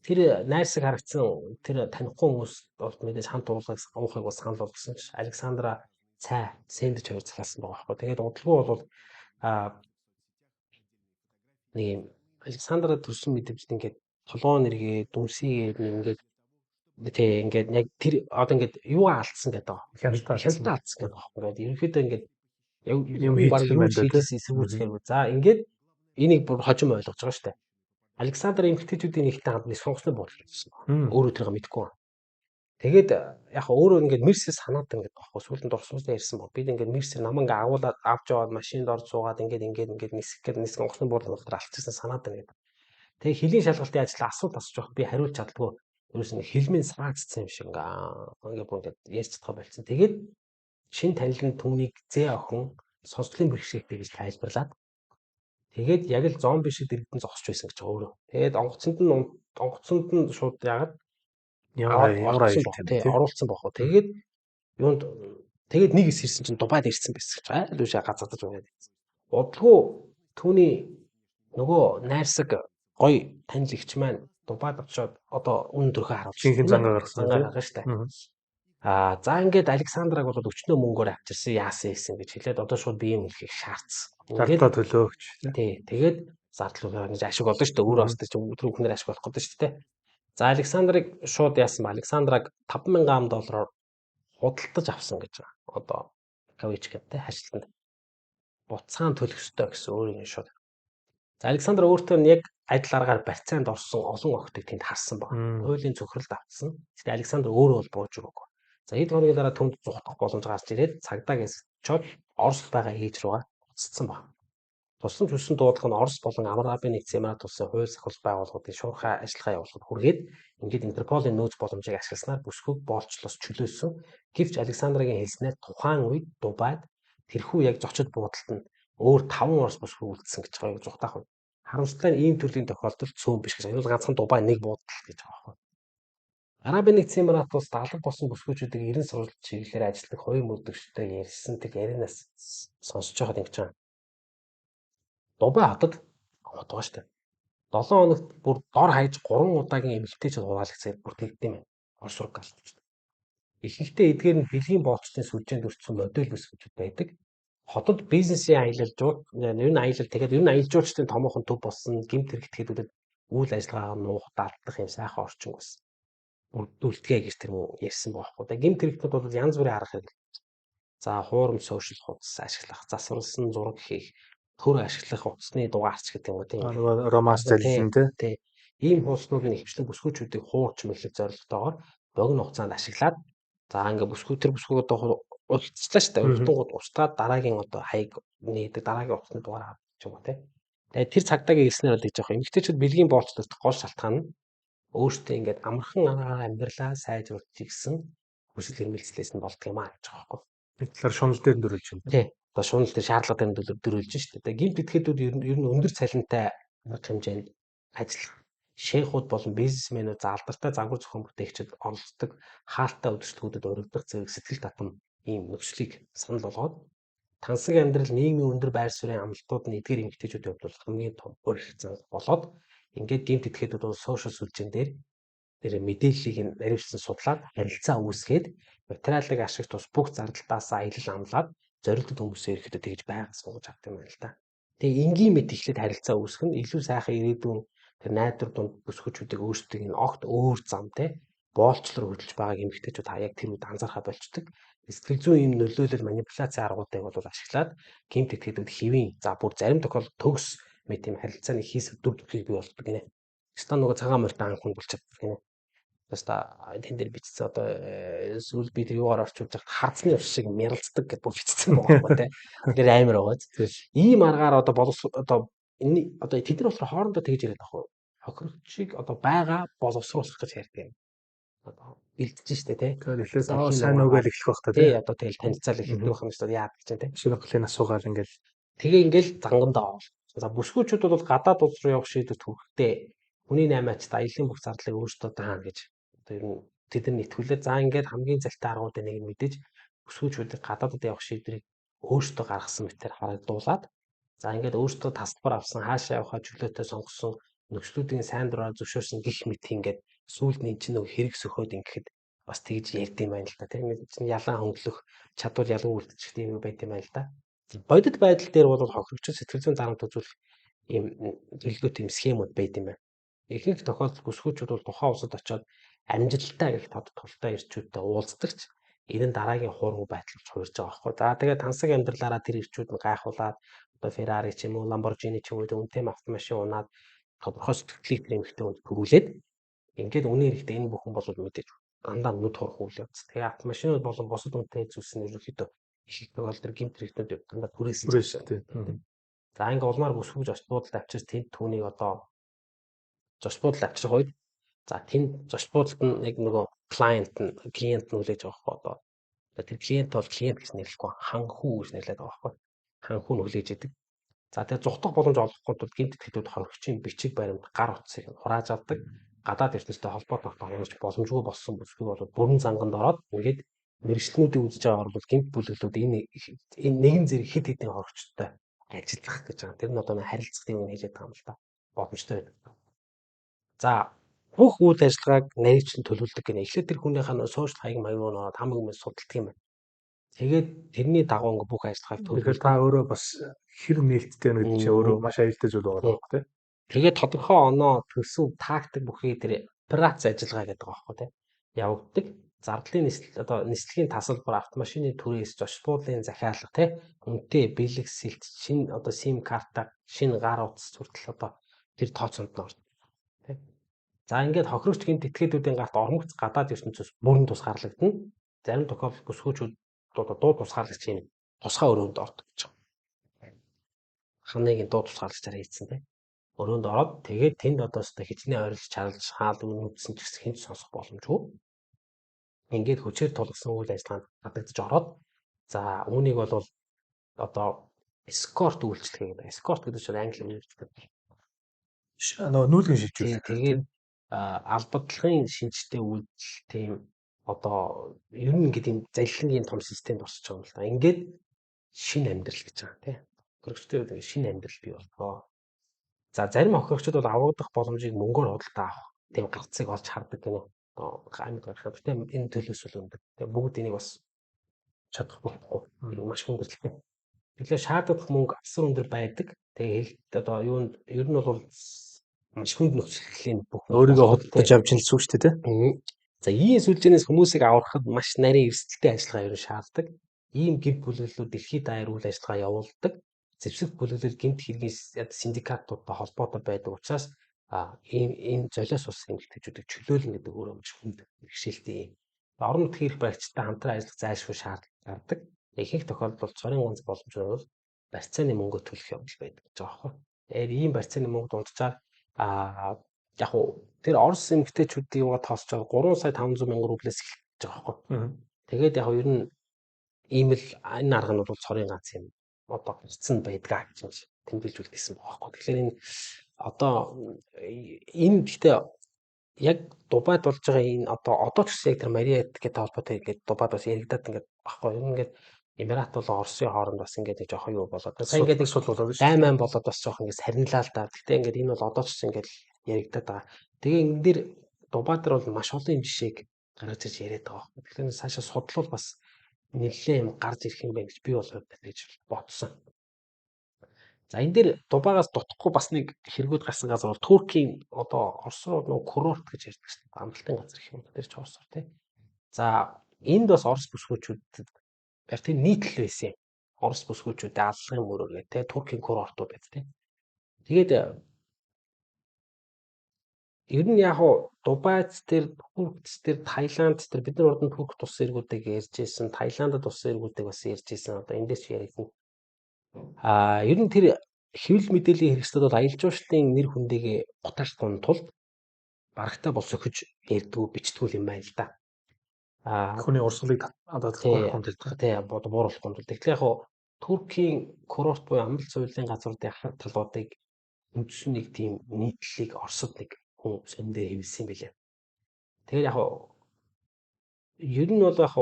тэр найрсаг харагдсан тэр танихгүй хүмүүс бол мэдээж хамт уухыг бас санал болгосон ш. Александра цай сэндвич хоёр захиалсан байгаа байхгүй. Тэгээд удалгүй бол нэг юм Александра төрсөн мэдвэжд ингээд толгоо нэргээ дүнсийгээд ингээд тэг ингээд яг тэр одоо ингээд юугаа алдсан гэдэг байгаа. Хялтаа алдсан гэдэг байгаа. Ингээд ерөнхийдөө ингээд юм хийсэн байна. За ингээд энийг бүр хожим ойлгож байгаа шүү дээ. Александр эмэгтэйчүүдийн нэгтэй хамт нэг сонгоцны бодол хийсэн. Өөрөө тэрийг мэдэхгүй байна. Тэгээд яг өөрөө ингээд Мерсес санаад ингээд байхгүй сүүлд дурсуулсан ярьсан баг. Бид ингээд Мерсер намаа ингээд агуулад авч яваад машинд орж суугаад ингээд нисэх сонгоцны бодол дотор алдчихсан санаад байна гэдэг. Тэгээ хөлийн шалгалтын ажлаа асуулт асууж явах би хариулж чаддгүй. Ерөөс нь хэлмийн саагдсан юм шиг ингээд бүр ярьж чадхаа болцсон. Тэгээд шин танилын түүнийг зээ охин сонсголын бэрхшээлтэй гэж тайлбарлаад тэгээд яг л зомби шиг дэрэгдэн зогсож байсан гэж өөрөө. Тэгээд онгоцонд нь шууд яагаад ямар аюултай оруулсан бохоо. Тэгээд юунд тэгээд нэг эс ирсэн чинь Дубайд ирсэн байсан гэж айл үшээ гацаадаж байгаа. Удалгүй түүний нөгөө найрсаг гой танил ихч маань Дубайд очиод одоо үн төрхөө харуулж шинхэн зангаа гаргасан шүү дээ. За ингээд Александраг бол өчнөө мөнгөөр авчирсан яасан гэж хэлээд одоо шууд бие мөлхийг шаардсан. Зардлаа төлөөгч тий. Тэгээд зардлаа гэж ашиг олно шүү дээ. Өөрөө бас тийм өдрөг хүнээр ашиг болох гэдэг шүү дээ. За Александрыг шууд яасан ба Александраг $5,000 худалдаж авсан гэж байгаа. Одоо Кавичкантай хашлтанд буцаан төлөх ёстой гэсэн өөрийн шууд. За Александр өөртөө нь яг адил аргаар барьцаанд орсон олон охтыг тэнд харсан баг. Хуулийн зөвхөрлөлд автсан. Тэгвэл Александр өөрөө бол бууж өгөөгүй. За хэд хоногийн дараа түнд зугтах боломж гарч ирээд цагдаа гэсчод Оросд байгаа ээж рүүгээ буцсан баг. Тусламж хүссэн дуудлага нь Орос болон Амрабын нэгдсэн Эмират улсын хууль сахилч байгууллагуудын шуурхай ажиллагаа явуулахад хүргээд ингээд Интерполын нөөц боломжийг ашигласнаар бүсгүйг боолчлоос чөлөөсөн. Гэвч Александрагийн хэлснээр тухайн үед Дубайд тэрхүү яг зочид буудалд нь өөр 5 Орос бүсгүй үлдсэн гэж байгаа юм зугтаах үед. Харамсалтай нь ийм төрлийн тохиолдолд цөөн биш гэж. Энэ бол ганцхан Дубай нэг буудал гэж байгаа юм. Арабын нэгдсэн Эмират улс даалга болсон бүсгүйчүүдийг 90 сурвалж чиглэлээр ажилладаг хоёрын мөрдөгчтэй ярьсан тэг ярианаас сонсож байгаад ингэж байна. Дубай хотод байгаа шүү дээ. 7 хоногт бүр дор хаяж 3 удаагийн эмэгтэйчүүд хуваалцсан бүр тэгдэм байна. Орос руу галж. Ихэнхдээ эдгээр нь бэлгийн боолчдын сүлжээнд өртсөн модель бүсгүйчүүд байдаг. Хотод бизнесийн аялалжууд ер нь аялал тэгээд ер нь аялалжуулчдын томоохон төв болсон гэмт хэрэгтгэлүүдэд үйл ажиллагаагаар нуух даалдах юм сайхан орчин байсан. Үлдгээ гэж тэр мөн ярьсан байхгүй. Тэгээд гэмт хэрэгтнүүд бол янз бүрийн арга хэрэг. За хуурамч сошиал хуудас ашиглах, засварласан зураг хийх, төр ашиглах утасны дугаарч гэдэг юм уу тийм. Романс залилсан тий. Ийм хууснууд нь ихвчлэн бүсгүйчүүдийг хуурч мэхлэх зорилготойгоор богино хугацаанд ашиглаад за ингээ бүсгүй одоо уулзлаа шүү дээ. Уртунгууд устгаад дараагийн одоо хаяг нээдэг, дараагийн утасны дугаар авах ч юм уу тий. Тэгээд тэр цагдаагийн хэлснээр л гэж байгаа юм. Эмэгтэйчүүд бэлгийн боолчлох гол шалтгаан нь өөртөө ингээд амархан анаагаар амьдралаа сайжруулах гэсэн хүсэл эрмэлзлээс нь болдго юм аа гэж байгаа байхгүй. Бид талаар шунал дээр дөрүүлж байна. Тий. Одоо шунал дээр шаардлага дээр дөрүүлж шүү дээ. Гэмт этгээдүүд ер нь өндөр цалинтай арга хэмжээнд ажиллах шейхүүд болон бизнесмэнүүд залдартай загвар зохион бүтээгчид оролцдог хаалттай удирдлагуудад өргөдөх зэрэг сэтгэл татам ийм нөхцөлийг санал болгоод тансаг амьдрал нийгмийн өндөр байр суурийн амлалтууд нь эдгээр эмэгтэйчүүдийн хувьд бол хамгийн том өрх болоод ингээд гэмт этгээдүүд бол сошиал сүлжээн дээр тэр мэдээллийг нь наривчлан судлаад харилцаа үүсгээд материалыг ашиглаж тус бүх зардалтаас аялал амлаад зорилттой хүмүүсээ ирэхэд тэгж байгаас сууж авт юм байна л да. Тэгээ энгийн мэд ихлэд харилцаа үүсгэх нь илүү сайхан ирээдүйн тэр найдвар дунд бүсгүйчүүдийг өөрсдийг нь огт өөр зам те боолчлоор хөдөлж байгааг эмэгтэйчүүд хаяг тэр үед анзаархаа болчдөг. Сэтгэл зүйн юм нөлөөлөл манипуляцийн аргуудыг бол ашиглаад гэмт этгээдүүд хэвийн за бүр зарим тохиолдолд төгс мэт юм харилцааны хийсвэр дүр төрхийг бий болдог гинэ. Стан нөгөө цагаан морьтой анх хүн болчиход гинэ. Баста тэн дээр бичсэн одоо сүүл би тэр юугаар орчуулж байхад хардсны ус шиг мяралцдаг гэж бичсэн байгаа юм те. Тэр амар байгаа. Ийм аргаар одоо одоо энэ одоо тэд нар болохоор хоорондоо тэгж яриад байгаа юм. Хохирогчийг одоо байгаа боловсруулах гэж ярьдаг юм. Одоо бэлдэж штэ тий. Тэгэхээр эхлээд сайн нүгэл эхлэх байх та тий. Одоо тэгэл танилцал эхлэх байх юм шүү дээ. Яа гэж тий. Шинэ асуугаар ингээл тэгээ ингээл зангамдаа оол. За бүсгүйчүүд бол гадаад улс руу явах шийдвэрт хүрэхдээ хүний 8-аач аялын бүх зардлыг өөрсдөө даана гэж одоо ер нь тэд нар нэтгүүлээд за ингээд хамгийн залтай аргуудын нэг нь мэдээж бүсгүйчүүдийг гадаадд явах шийдвэрийг өөрсдөө гаргасан мэтээр харагдуулаад за ингээд өөрсдөө тасалбар авсан хаашаа явахаа чөлөөтэй сонгосон нөхцлүүдийн сайн дураар зөвшөөрсөн гих мэт ингээд сүүлд нь чинь нэг хэрэг сөхөөд ингээд бас тэгж ярьд юм байна л да. Тэр ингээд чинь ялан хөндлөх чадвар ялан үлдчих тийм байт юм байна л да. Бодит байдал дээр бол хохирогчд сэтгэл зүйн дарамт үзүүлэх ийм дэлгүүрт ийм схемүүд байт юм байна. Ихэнх тохиолдолд бүсгүйчүүд бол тухайн улсад очиод амжилттай гэх тодтолтой ирчүүдтэй уулздагч энэ дараагийн хуургуу байдлыг хуурж байгаа байхгүй. За тэгээд тансаг амьдралаараа тэр ирчүүд нь гайхуулаад одоо Ferrari ч юм уу Lamborghini ч юм уу үнэтэй автомашин унаад тодорхой сэтгэлийг нэмэхтэй үнд төрүүлээд ингээд үнийн хэрэгтэй энэ бүхэн бол мэдээж дандаа нүд хорох үйл явц. Тэгээ автомашинууд болон бусад үнэтэй зүйлс нь ерөнхийдөө их бол тэр гэмт хэрэгтнүүд дандаа түрээсэн тийм. За ингээд улмаар бүсгүйж очт буудалд авчирч тэнд түүнийг одоо зочд буудалд авчрах үед за тэнд зочд буудалд нь яг нөгөө клиент нь үлээж байгаа байхгүй одоо тэр клиент бол клиент гэж нэрлэхгүй ханхүү гэж нэрлэдэг байгаа байхгүй ханхүү нь үлээж идэг. За тэгээ зүхтах боломж олгохгүй тул гэмт этгээдүүд хоригчийн бичиг баримт гар утсыг хурааж авдаг. Гадаад эрдэнэстэй холбоотой хангаж боломжгүй болсон бүсгүй бол бүрэн занганд ороод ингээд мэрэгчлэнүүдийг үзэж байгаагаар бол гэмт бүлэглүүд энэ нэгэн зэрэг хэд хэдэн хоригчтой ажиллах гэж байгаа. Тэр нь одоо харилцах юм хийж байгаа юм л да. Боломжтой байдаг. За бүх үйл ажиллагааг нарийн чинь төлөвлөдөг гэнэ. Эхлээд тэр хүнийхээ сошиал хаяг маяг руу нөө хамаг юм судалдаг юм байна. Тэгээд тэрний дагуу ингээ бүх ажиллагааг Тэгэхээр та өөрөө бас хэр нээлттэй байна гэдэг чинь өөрөө маш аюултай зүйл байгаа байхгүй тий. тэгээд тодорхой оноо төсөв тактик бүхий тэр операц ажиллагаа гэдэг байгаа байхгүй тий. Явагддаг. Зардлын нислэгийн тасалбар автомашины түрээс зочдлын захиалга тий үнэтэй бэлэг сэлт шин сим карта шин гар утас хүртэл тэр тооцоонд нь орно тий. За ингээд хохирогч гинт этгээдүүдийн гарт ормогц гадаад ертөнцөөс бүрэн тусгаарлагдана. Зарим тохиолдолд бүсгүүчүүд дуу тусгаарлагч юм тусгай өрөөнд ордог гэж байна. Ханыг дуу тусгаарлагчаар хийцэн тий. Өрөөнд ороод тэгээд тэнд хичнээн ойрлож чарлж хаал үнүүдсэн ч гэсэн хэн ч сонсох боломжгүй. Ингээд хүчээр тулгсан үйл ажиллагаанд гадагдж ороод за үүнийг бол эскорт үйлчлэх гэдэг. Эскорт гэдэг чинь англи хэлээр хэлдэг. Нүүлгэн шилжүүлэх. Тэгээд албадлагын шинжтэй үйлдэл тийм ер нь ингээд юм залилангийн том системд орсож байгаа юм л да. Ингээд шинэ амьдрал гэж байгаа тийм. Хохирогчдод шинэ амьдрал бий боллоо. За зарим хохирогчдод бол аврагдах боломжийг мөнгөөр худалдаа авах тийм гарцыг олж хардаг гэнэ. Амьд гарах тийм энэ төлөөс бол өндөр. Тэгээ бүгд энийг бас чадахгүй. Маш хүндрэлтэй. Тэгэхээр шаардлагах мөнгө асар өндөр байдаг. Тэгээ юунд ер нь бол маш хүнд нөхцөлийн бүх өөрийгөө худалдаж авч ин гэсэн үг шүү дээ тий. За ийм сүлжээнээс хүмүүсийг аврахад маш нарийн эрсдэлтэй ажиллагаа ер нь шаарддаг. Ийм гэмт бүлэглэлүүд дэлхийд даяар үйл ажиллагаа явуулдаг. Зэвсэг бүлэглэл гэмт хэргийн синдикатуудтай холбоотой байдаг учраас ийм золиос ус эмэгтэйчүүдийг чөлөөлнө гэдэг өөрөө маш хүнд бэрхшээлтэй юм. Орон нутгийн эрх баригчтай хамтран ажиллах зайлшгүй шаардлага гардаг. Ихэнх тохиолдолд цорын ганц боломж нь бол барьцааны мөнгө төлөх явдал байдаг гэж байгаа байхгүй. Тэгээд ийм барьцааны мөнгө дунджаар яг уу тэр Орос эмэгтэйчүүдийн юугаа тоосч байгаа 3,500,000 рублээс эхэлж байгаа байхгүй. Тэгээд яг ер нь ийм л энэ арга нь бол цорын ганц юм. Гарцсан байдгаа гэж тэмдэглэж үлдээсэн байгаа байхгүй. Тэгэхээр энэ гэхдээ яг Дубайд болж байгаа энэ одоо ч гэсэн яг тэр Марриott гэдэг холбоотой ингээд Дубайд бас яригадаад ингээд багхгүй. Ер нь ингээд Эмират бол Оросын хооронд бас ингээд жоох юу болоод сайн ингээд сул болоод шүү. дайман болоод бас жоох ингээд сарнилаа л да. Гэхдээ ингээд энэ бол одоо ч гэсэн ингээд яригадаад байгаа. Тэгээ энэ дэр Дубай дээр бол маш олон жишээг гаргаж ирж яриад байгаа. Тэгэхээр цаашаа судлал бас нэлээд юм гарч ирэх юм байна гэж би бол гэж бодсон. За энэ дээр Дубайгаас дутхгүй бас нэг хэрэгүүд гарсан газар бол Туркийн Орос руу нөгөө курорт гэж ярьдаг шүү дээ. Амралтын газар гэх юм. Тэр ч Орос руу тий. За энд бас Орос бүсгүүчүүдэд яг тийм нийтлэл байсан юм. Орос бүсгүүчүүдээ аллагын мөрөөр гэх тий Туркийн курортууд байт тий. Тэгээд ер нь яг Дубайд тэр Туркс тэр Таиланд тэр бид нар урд нь Турк тус эргүүдийг ярьж ирсэн, Таиландд тус эргүүдийг бас ярьж ирсэн. Эндээс яригдана. Ер нь тэр хэвлэл мэдээллийн хэрэгслүүд бол аялал жуулчлалын нэр хүндийгээ гутаахгүй тулд барагтаа бол сөхөж ярьдгүй бичдгүй юм байна л да. Хүний урсгалыг дадлахгүй хэмждэг. Тий, бууруулахгүй тулд. Тэгэхээр яг Туркийн курорт буюу амралт соёлын газруудын ахад талуудыг үндсэн нэг тийм нийтлэлийг Оросд нэг хүн өндөө хэвлсэн юм билээ. Тэгэхээр яг ер нь бол яг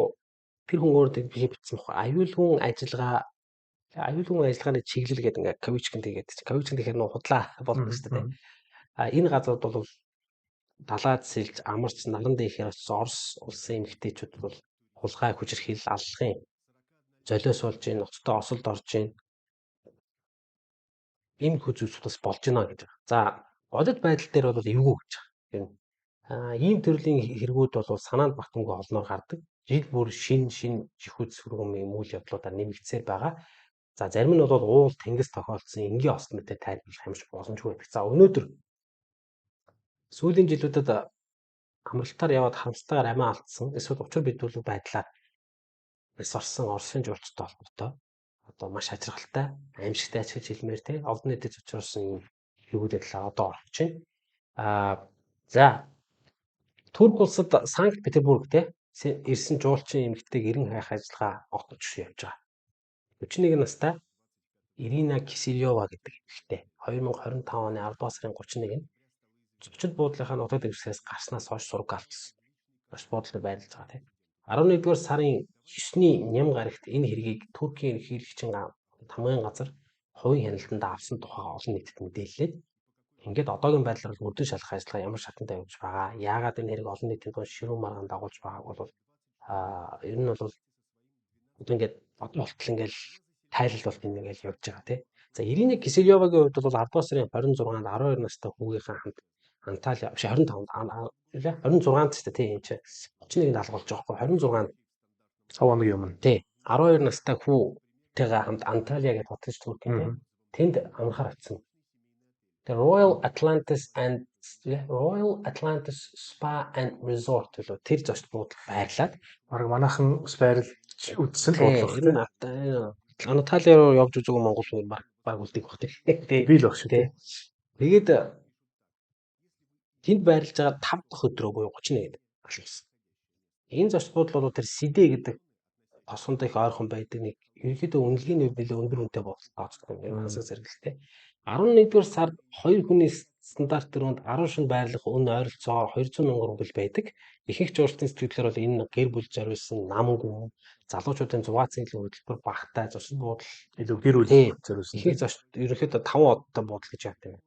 тэр хүн өөрөө бичсэн баггүй. Аюулгүй ажиллагааны чиглэл гэдэг ингээ Кавичкин тэгээд Кавичкин тэгэхээр нөө худлаа болдог шүү дээ. Энэ газрууд бол далаад сэлж амарч наран дээхээр очсон Орос улсын эмэгтэйчүүд бол хулгай хүчирхийлэл аллагын золиос болж ийн ноцтой осолд орж ийн ийм хүзүүцээс болж байна гэж байгаа. За бодит байдал дээр бол эвгүй гэж байгаа. Ийм төрлийн хэрэгүүд бол санаанд багтангүй олноор гардаг. Жил бүр шин жихүүд сүргэмийн үйл явдлуудаар нэмэгдсээр байгаа. За зарим нь бол уул тэнгис тохиолдсон энгийн осол мэтэй тайлбарлах юмш боломжгүй байдаг. За өнөөдөр сүүлийн жилүүдэд амралтаар яваад харамсалтайгаар амиа алдсан эсвэл учир бидүүлэг байдлаар бис орсон Оросын жуулчтай холбоотой маш ажиргалтай аимшигтай ажиж хэлмээр те олон нийтэд зочроосон юм хэрэгүүдэл одоо орж байна. За Турк улсад Санкт Петербург те ирсэн жуулчин эмэгтэйг эрен хайх ажиллагаа огтж явж байгаа. 41 настай Ирина Кисельёва гэдэг эмэгтэй 2025 оны 10 дугаар сарын 31-нд зочид буудлынхаа нутаг дэвсгээс гарснаас хойш сураг алдсан. Маш бодлоо байрлаж байгаа тийм. 11-р сарын 9-ний ням гарагт энэ хэргийг Туркийн ерөнхийлөгчийн тамгын газар хувийн хяналтанд авсан тухай олон нийтэд мэдээллээд Ингээд одоогийн байдлаар бол мөрдөн шалгах ажиллагаа ямар шатантай явж байгаа. Яагаад энэ хэрэг олон нийтийн дунд ширүүн маргаан дагуулж байгааг бол ер нь бол ингээд одоо болтол ингээд тайлал бол энэ ингээд явж байгаа тий. За Ирина Киселёвагийн хувьд бол 10 дугаар сарын 26-нд 12 настай хүүгийнхээ хамт Анталия биш 25-нд 26-нд ч тий энэ чинь 31-нд алгуулж байгаа байхгүй 26-нд Цав хоногийн өмнө. тий 12 настай хүүтэйгээ хамт Анталия гэж хотод Турк тий. Тэнд амрахаар очсон. The Royal Atlantis Spa and Resort билүү тэр зочд буудал байрлаад Бараг манайхан бас байрлаж үзсэн л бодлого тий. Анталия руу явж үзег Монгол хүн баг үлдэх бах тий. Би л баг шүү тий. Тэгээд тэнд байрлаж байгаа 5 дахь өдрөө буюу 31-нд алсан. Энэ зочд буудал бол тэр Сидэ гэдэг тосгонд их ойрхон байдаг нэг ерөнхийдөө үнэлгээний хувьд нэлээд өндөр үнэтэй болцсон юм ансаг зэрэгэлтэй. 11-р сард 2 хүний стандарт төрөнд 10 шин байрлах үнэ ойролцоогоор 200 мянган рубль байдаг. Ихэнх жуулчдын сэтгэлээр бол энэ гэр бүл зориулсан намгүй залуучуудын зугаацын хөтөлбөр багтай зочид буудал илүү гэр бүл зориулсан. Ихэнх зочид ерөнхийдөө 5 одтой буудал гэж яадаг юм.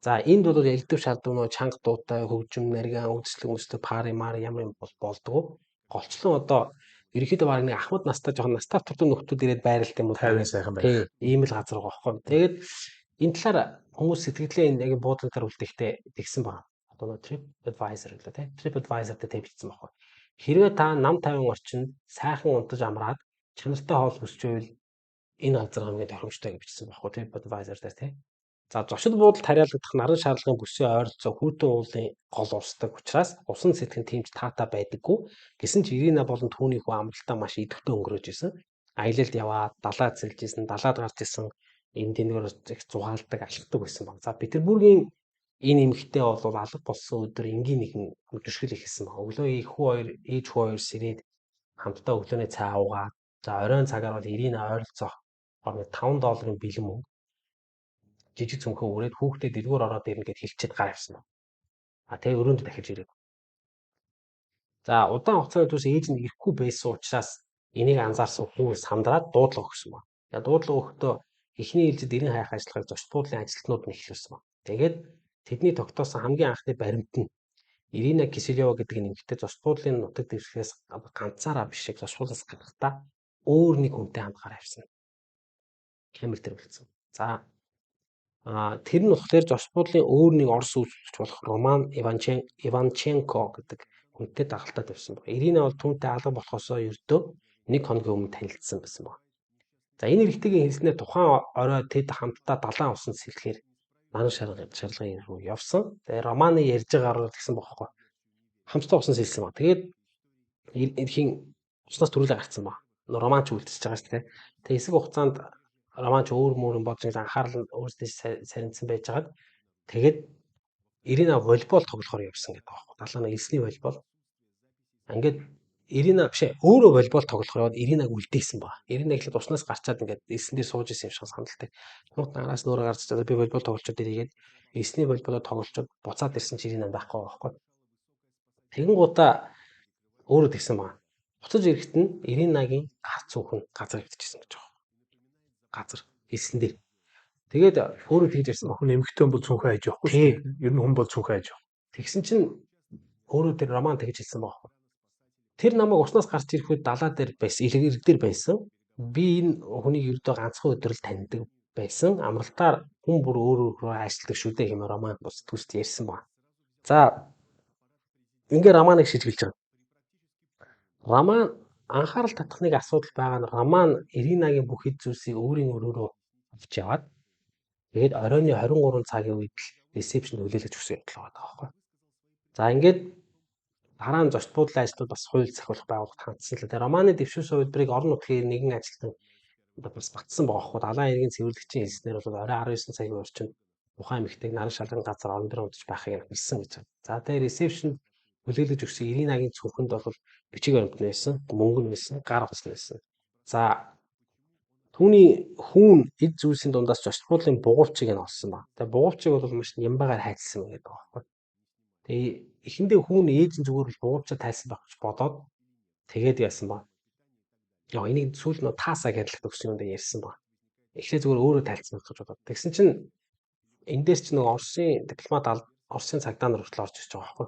За энд бол элдв шаардлагын чанга дуутай хөгжим нарийн үйлчлэг мөслөг пари мари ямар юм болдгоо. Голчлон одоо ерөнхийдөө баг нэг ахмад настай жоохон настай туртын нөхдүүд ирээд байралт юм уу? Тайван сайхан байх. Ийм л газар байгаа байхгүй. Тэгээд энэ талаар хүмүүс сэтгэлээ энэ яг буудлын талаар үлдэхдээ тэгсэн байна. Одоо TripAdvisor гэлээ тий. TripAdvisor дээр бичсэн байхгүй. Хэрвээ та нам тайван орчинд сайхан унтаж амраад чанартай хоол хүсч байвал энэ газар хамгийн тохиромжтой гэж бичсэн байхгүй. TripAdvisor дээр тий. За зочид буудалд харьяалагдах наран шаардлагын бүсийн ойролцоо хүүтэн уулын гол усдаг учраас усан сэтгэн тэмч таатай байдаггүй. Гэсэн ч Ирина болон түүний хүү амралтаа маш идэвхтэй өнгөрөөж исэн. Аялалд яваад далаад сэлж исэн, далаад гарч исэн энэ тэнгээр их зугаалдаг, алхдаг байсан баг. За Петербургийн энэ эмэгтэй бол алга болсон өдөр энгийн нэгэн хөдөлгөл ихсэн баг. Өглөө ээж хүү хоёр сэрээд хамтдаа өглөөний цай уугаад за оройн цагаар бол Ирина ойролцоох $5 бэлэн мөнгө жижиг цөмхөө өрөөд хүүхдээ дэлгүүр ороод ирнэ гэд хэлчихэд гар авсан. Тэгээ өрөөнд дахиж ирээд. За удаан хугацааны турш ээж нь ирэхгүй байсан учраас энийг анзаарсан хүү сандраад дуудлага өгсөн ба. Дуудлага өгөхдөө эхний ээлжид эрен хайх ажиллагааг зочид буудлын ажилтнууд нь эхлүүлсэн ба. Тэгээд тэдний тогтоосон хамгийн анхны баримт нь Ирина Киселёва гэдэг нэмэгтэй зочид буудлын нутаг дэвсгээс ганцаараа биш шиг зочид буудлаас гарахдаа өөр нэг хүнтэй хамт гар авсан. Камер дээр болсон. За тэр нь болохоор зочид буудлын өөр нэг орос үйлчлэгч болох Роман Иванченко гэдэг хүнтэй дагалдаад байсан баг. Ирина бол түүнтэй алга болохосоо ердөө 1 хоногийн өмнө танилцсан байсан баг. За энэ эрэгтэйгийн хэлснээр тухайн орой тэд хамтдаа далайн усан сэлэхээр наран шаргалгын руу явсан. Тэгээ Романы ярьж байгаагаар тэгсэн бохоггүй. Хамтдаа усан сэлсэн баг. Тэгээд эрхийн уснаас төрүүлээ гарцсан баг. Роман ч үлдчихэж байгаа шүү дээ. Тэгээ хэсэг хугацаанд Романч өөр мөрөн болж анхаарал өөрсдөө сарнсан байж байгаад тэгээд Ирина волейбол тоглохоор явсан гэдэг байхгүй. Далааны элсний волейбол. Ингээд Ирина биш өөрөө волейбол тоглохоор яваад Иринаг үлдээсэн баг. Ирина ихлэд уснаас гарчаад ингээд элсэн дээр сууж исэн юм шиг санагдaltaй. Нут нараас нуураа гарч чадаад би волейбол тоглолцоод ирээд элсний волейболоо тоглолцоод буцаад ирсэн чи Ирина байхгүй байхгүй. Тэгэн гутаа өөрөө тэгсэн баг. Буцаж ирэхэд нь Иринагийн гац цүнхэн газар хэвтчихсэн гэж байна. Газар хэлсэн дээр. Тэгээд өөрөө тэгж ярьсан баг. Хүн эмэгтэй хүн бол цүнхээ хайж явахгүй шүү дээ. Ер нь хүн бол цүнхээ хайж явах. Тэгсэн чинь өөрөө тэр Роман тэгж хэлсэн баг. Тэр намайг уснаас гарч ирэхэд далаа дээр байсан, ирэг дээр байсан. Би энэ хүнийг ердөө ганцхан өдөр л таньдаг байсан. Амралтаар хүн бүр өөрөө ажилладаг шүү дээ хэмээн Роман бус төст ярьсан баг. За ингээ Романыг шийдгэлж байгаа. Роман анхаарал татах нэг асуудал байгаа нь Роман Иринагийн бүх хэд зүйлсийг өөрийн өрөөрөө авч яваад тэгээд оройны 23 цагийн үед л ресепшн хүлээлгэж өгсөн юм байна байхгүй. За ингээд дараа нь зочид буудлын ажлууд бас хууль захиалах байгууллагад хандсан л дээ. Романы дэвшүүлсэн хувилбарыг орон нутгийн нэгэн ажилтан бас батсан байгаа байхгүй. Далайн иргэн цэвэрлэгчийн хэлснээр бол орой 19 цагийн орчинд тухайн эмэгтэйг наран шалган газар орон дээр унтаж байхыг хэлсэн гэж байна. За тэгээд ресепшн хүлээлгэж өгсөн Иринагийн цүнхэнд бол бичиг баримт нь байсан, мөнгө нь байсан, гар утас нь байсан. За түүний хүүн эд зүйлсийн дундаас зочид буудлын бугуурчийг нь олсон ба. Тэгээ бугуурчийг бол маш нямбагаар хайцсан гэдэг байгаа байхгүй. Тэгээ эхэндээ хүүн ээж нь зүгээр л бугуурчаа тайлсан байх гэж бодоод тэгээд яасан ба. Яа энийг сүүл нөө таасаа гэдэлт өгсөн юм даа ярьсан ба. Эхлээ зүгээр өөрөө тайлцсан байх гэж бодоод. Тэгсэн чинь Эндээс ч нэг Оросын дипломат Оросын цагдаа нар хүртэл орж ирж байгаа байхгүй.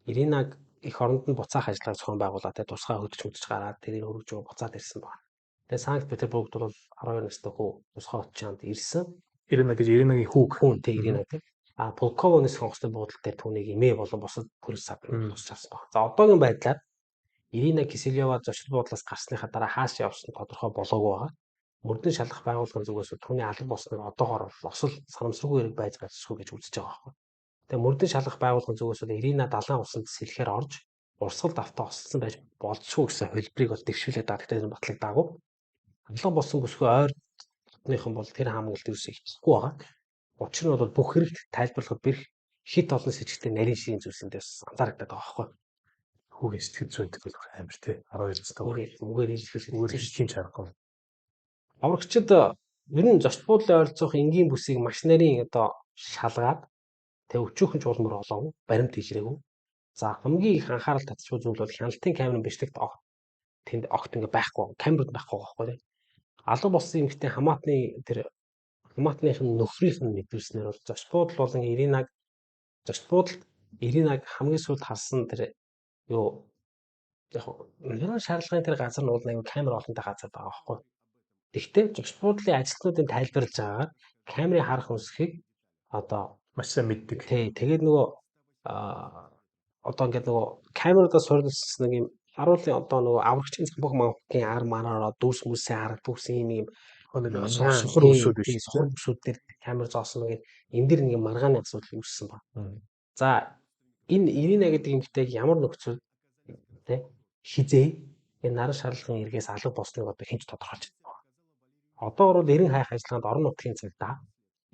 Иринаг эх оронд нь буцаах ажиллагааг зохион байгуулаад тусгай хөдөлж гараад тэрийг хөргөж буцаад ирсэн байна. Тэгээ Санкт Петербургт бол 12 настай хүү тусгай хөдөлж ирсэн. Иринагийн хүүг. Хүн тэг Ирина тэг. Пулковоны сонгоцтой буудал дээр түүнийг эмээ болон бусад полис сабын тусч авсан байна. За одоогийн байдлаар Ирина Киселева зочид буудлаас гарсныхаа дараа хааш явсан тодорхой болоогүй байгаа. Мөрдөн шалгах байгууллагын зүгээс түүний алга болсныг одоогоор осол санамсаргүй хэрэг байж болсгүй гэж үзэж байгаа байхгүй. Тэгээ мөрдөн шалгах байгууллагын зүгээс Ирина далайн усанд сэлэхээр орж урсгалд автаа осолсон байж болцсгүй гэсэн хэлбэрийг бол дэвшүүлээд байгаа. Тэгтээ батлагдаагүй. Алга болсон бүсгүй ойр дотныхан бол тэр хамгаалалт юусэн хийхгүй байгаа. Учир нь бол бүх хэрэгт тайлбарлахад бэрх хит олон с ิจ гтэй нарийн ширийн зүйлсэндээс анзаарэгдээд байгаа байхгүй. Хүүгийн сэтгэл зүйнтэй бол амар тий 12 настай үгээр хэлэх тийм чарахгүй. Аврагчид ер нь зочд буудлын ойролцоох энгийн бүсийг маш нарийн одоо шалгаад тэг өчүүхэн чуулмар олоогүй баримт илрээгүй. За хамгийн их анхаарал татчихгүй зүйл бол хяналтын камерын бичлэгт тэнд огт ингээ байхгүй камерууд байхгүй байхгүй тий. Алга болсон эмэгтэй хамаатных нь нөхрийнх нь мэдүүлснээр бол зочд буудал болон Иринаг хамгийн сүүлд харсан тэр юу яг нэрийн шаардлагын тэр газар нь бол аюу камер олонтой газар байгаа байхгүй. Тэгвэл зочд буудлын ажилтнуудын тайлбарлаж байгаагаар камерын харах үсгийг одоо маш сайн мэддэг. Тий, тэгээд нөгөө одоо ингээд нөгөө камерадаас суурилсан нэг юм харуулын одоо нөгөө аврагчийн цамбаг мангын ар манаараа дүүс мүсээ харагдсан юм сохор үсүүд биш. Сохор үсүүд дээр камер зоосон гэдэг энэ дэр нэг маргааны асуудал үүссэн ба. За энэ Ирина гэдэг эмэгтэйг ямар нөхцөл тий хизээ энэ наран шарлагын эргээс алга болсныг одоо хинч тодорхойлж байна. Одоогор бол эрен хайх ажиллагаанд орон нутгийн цагдаа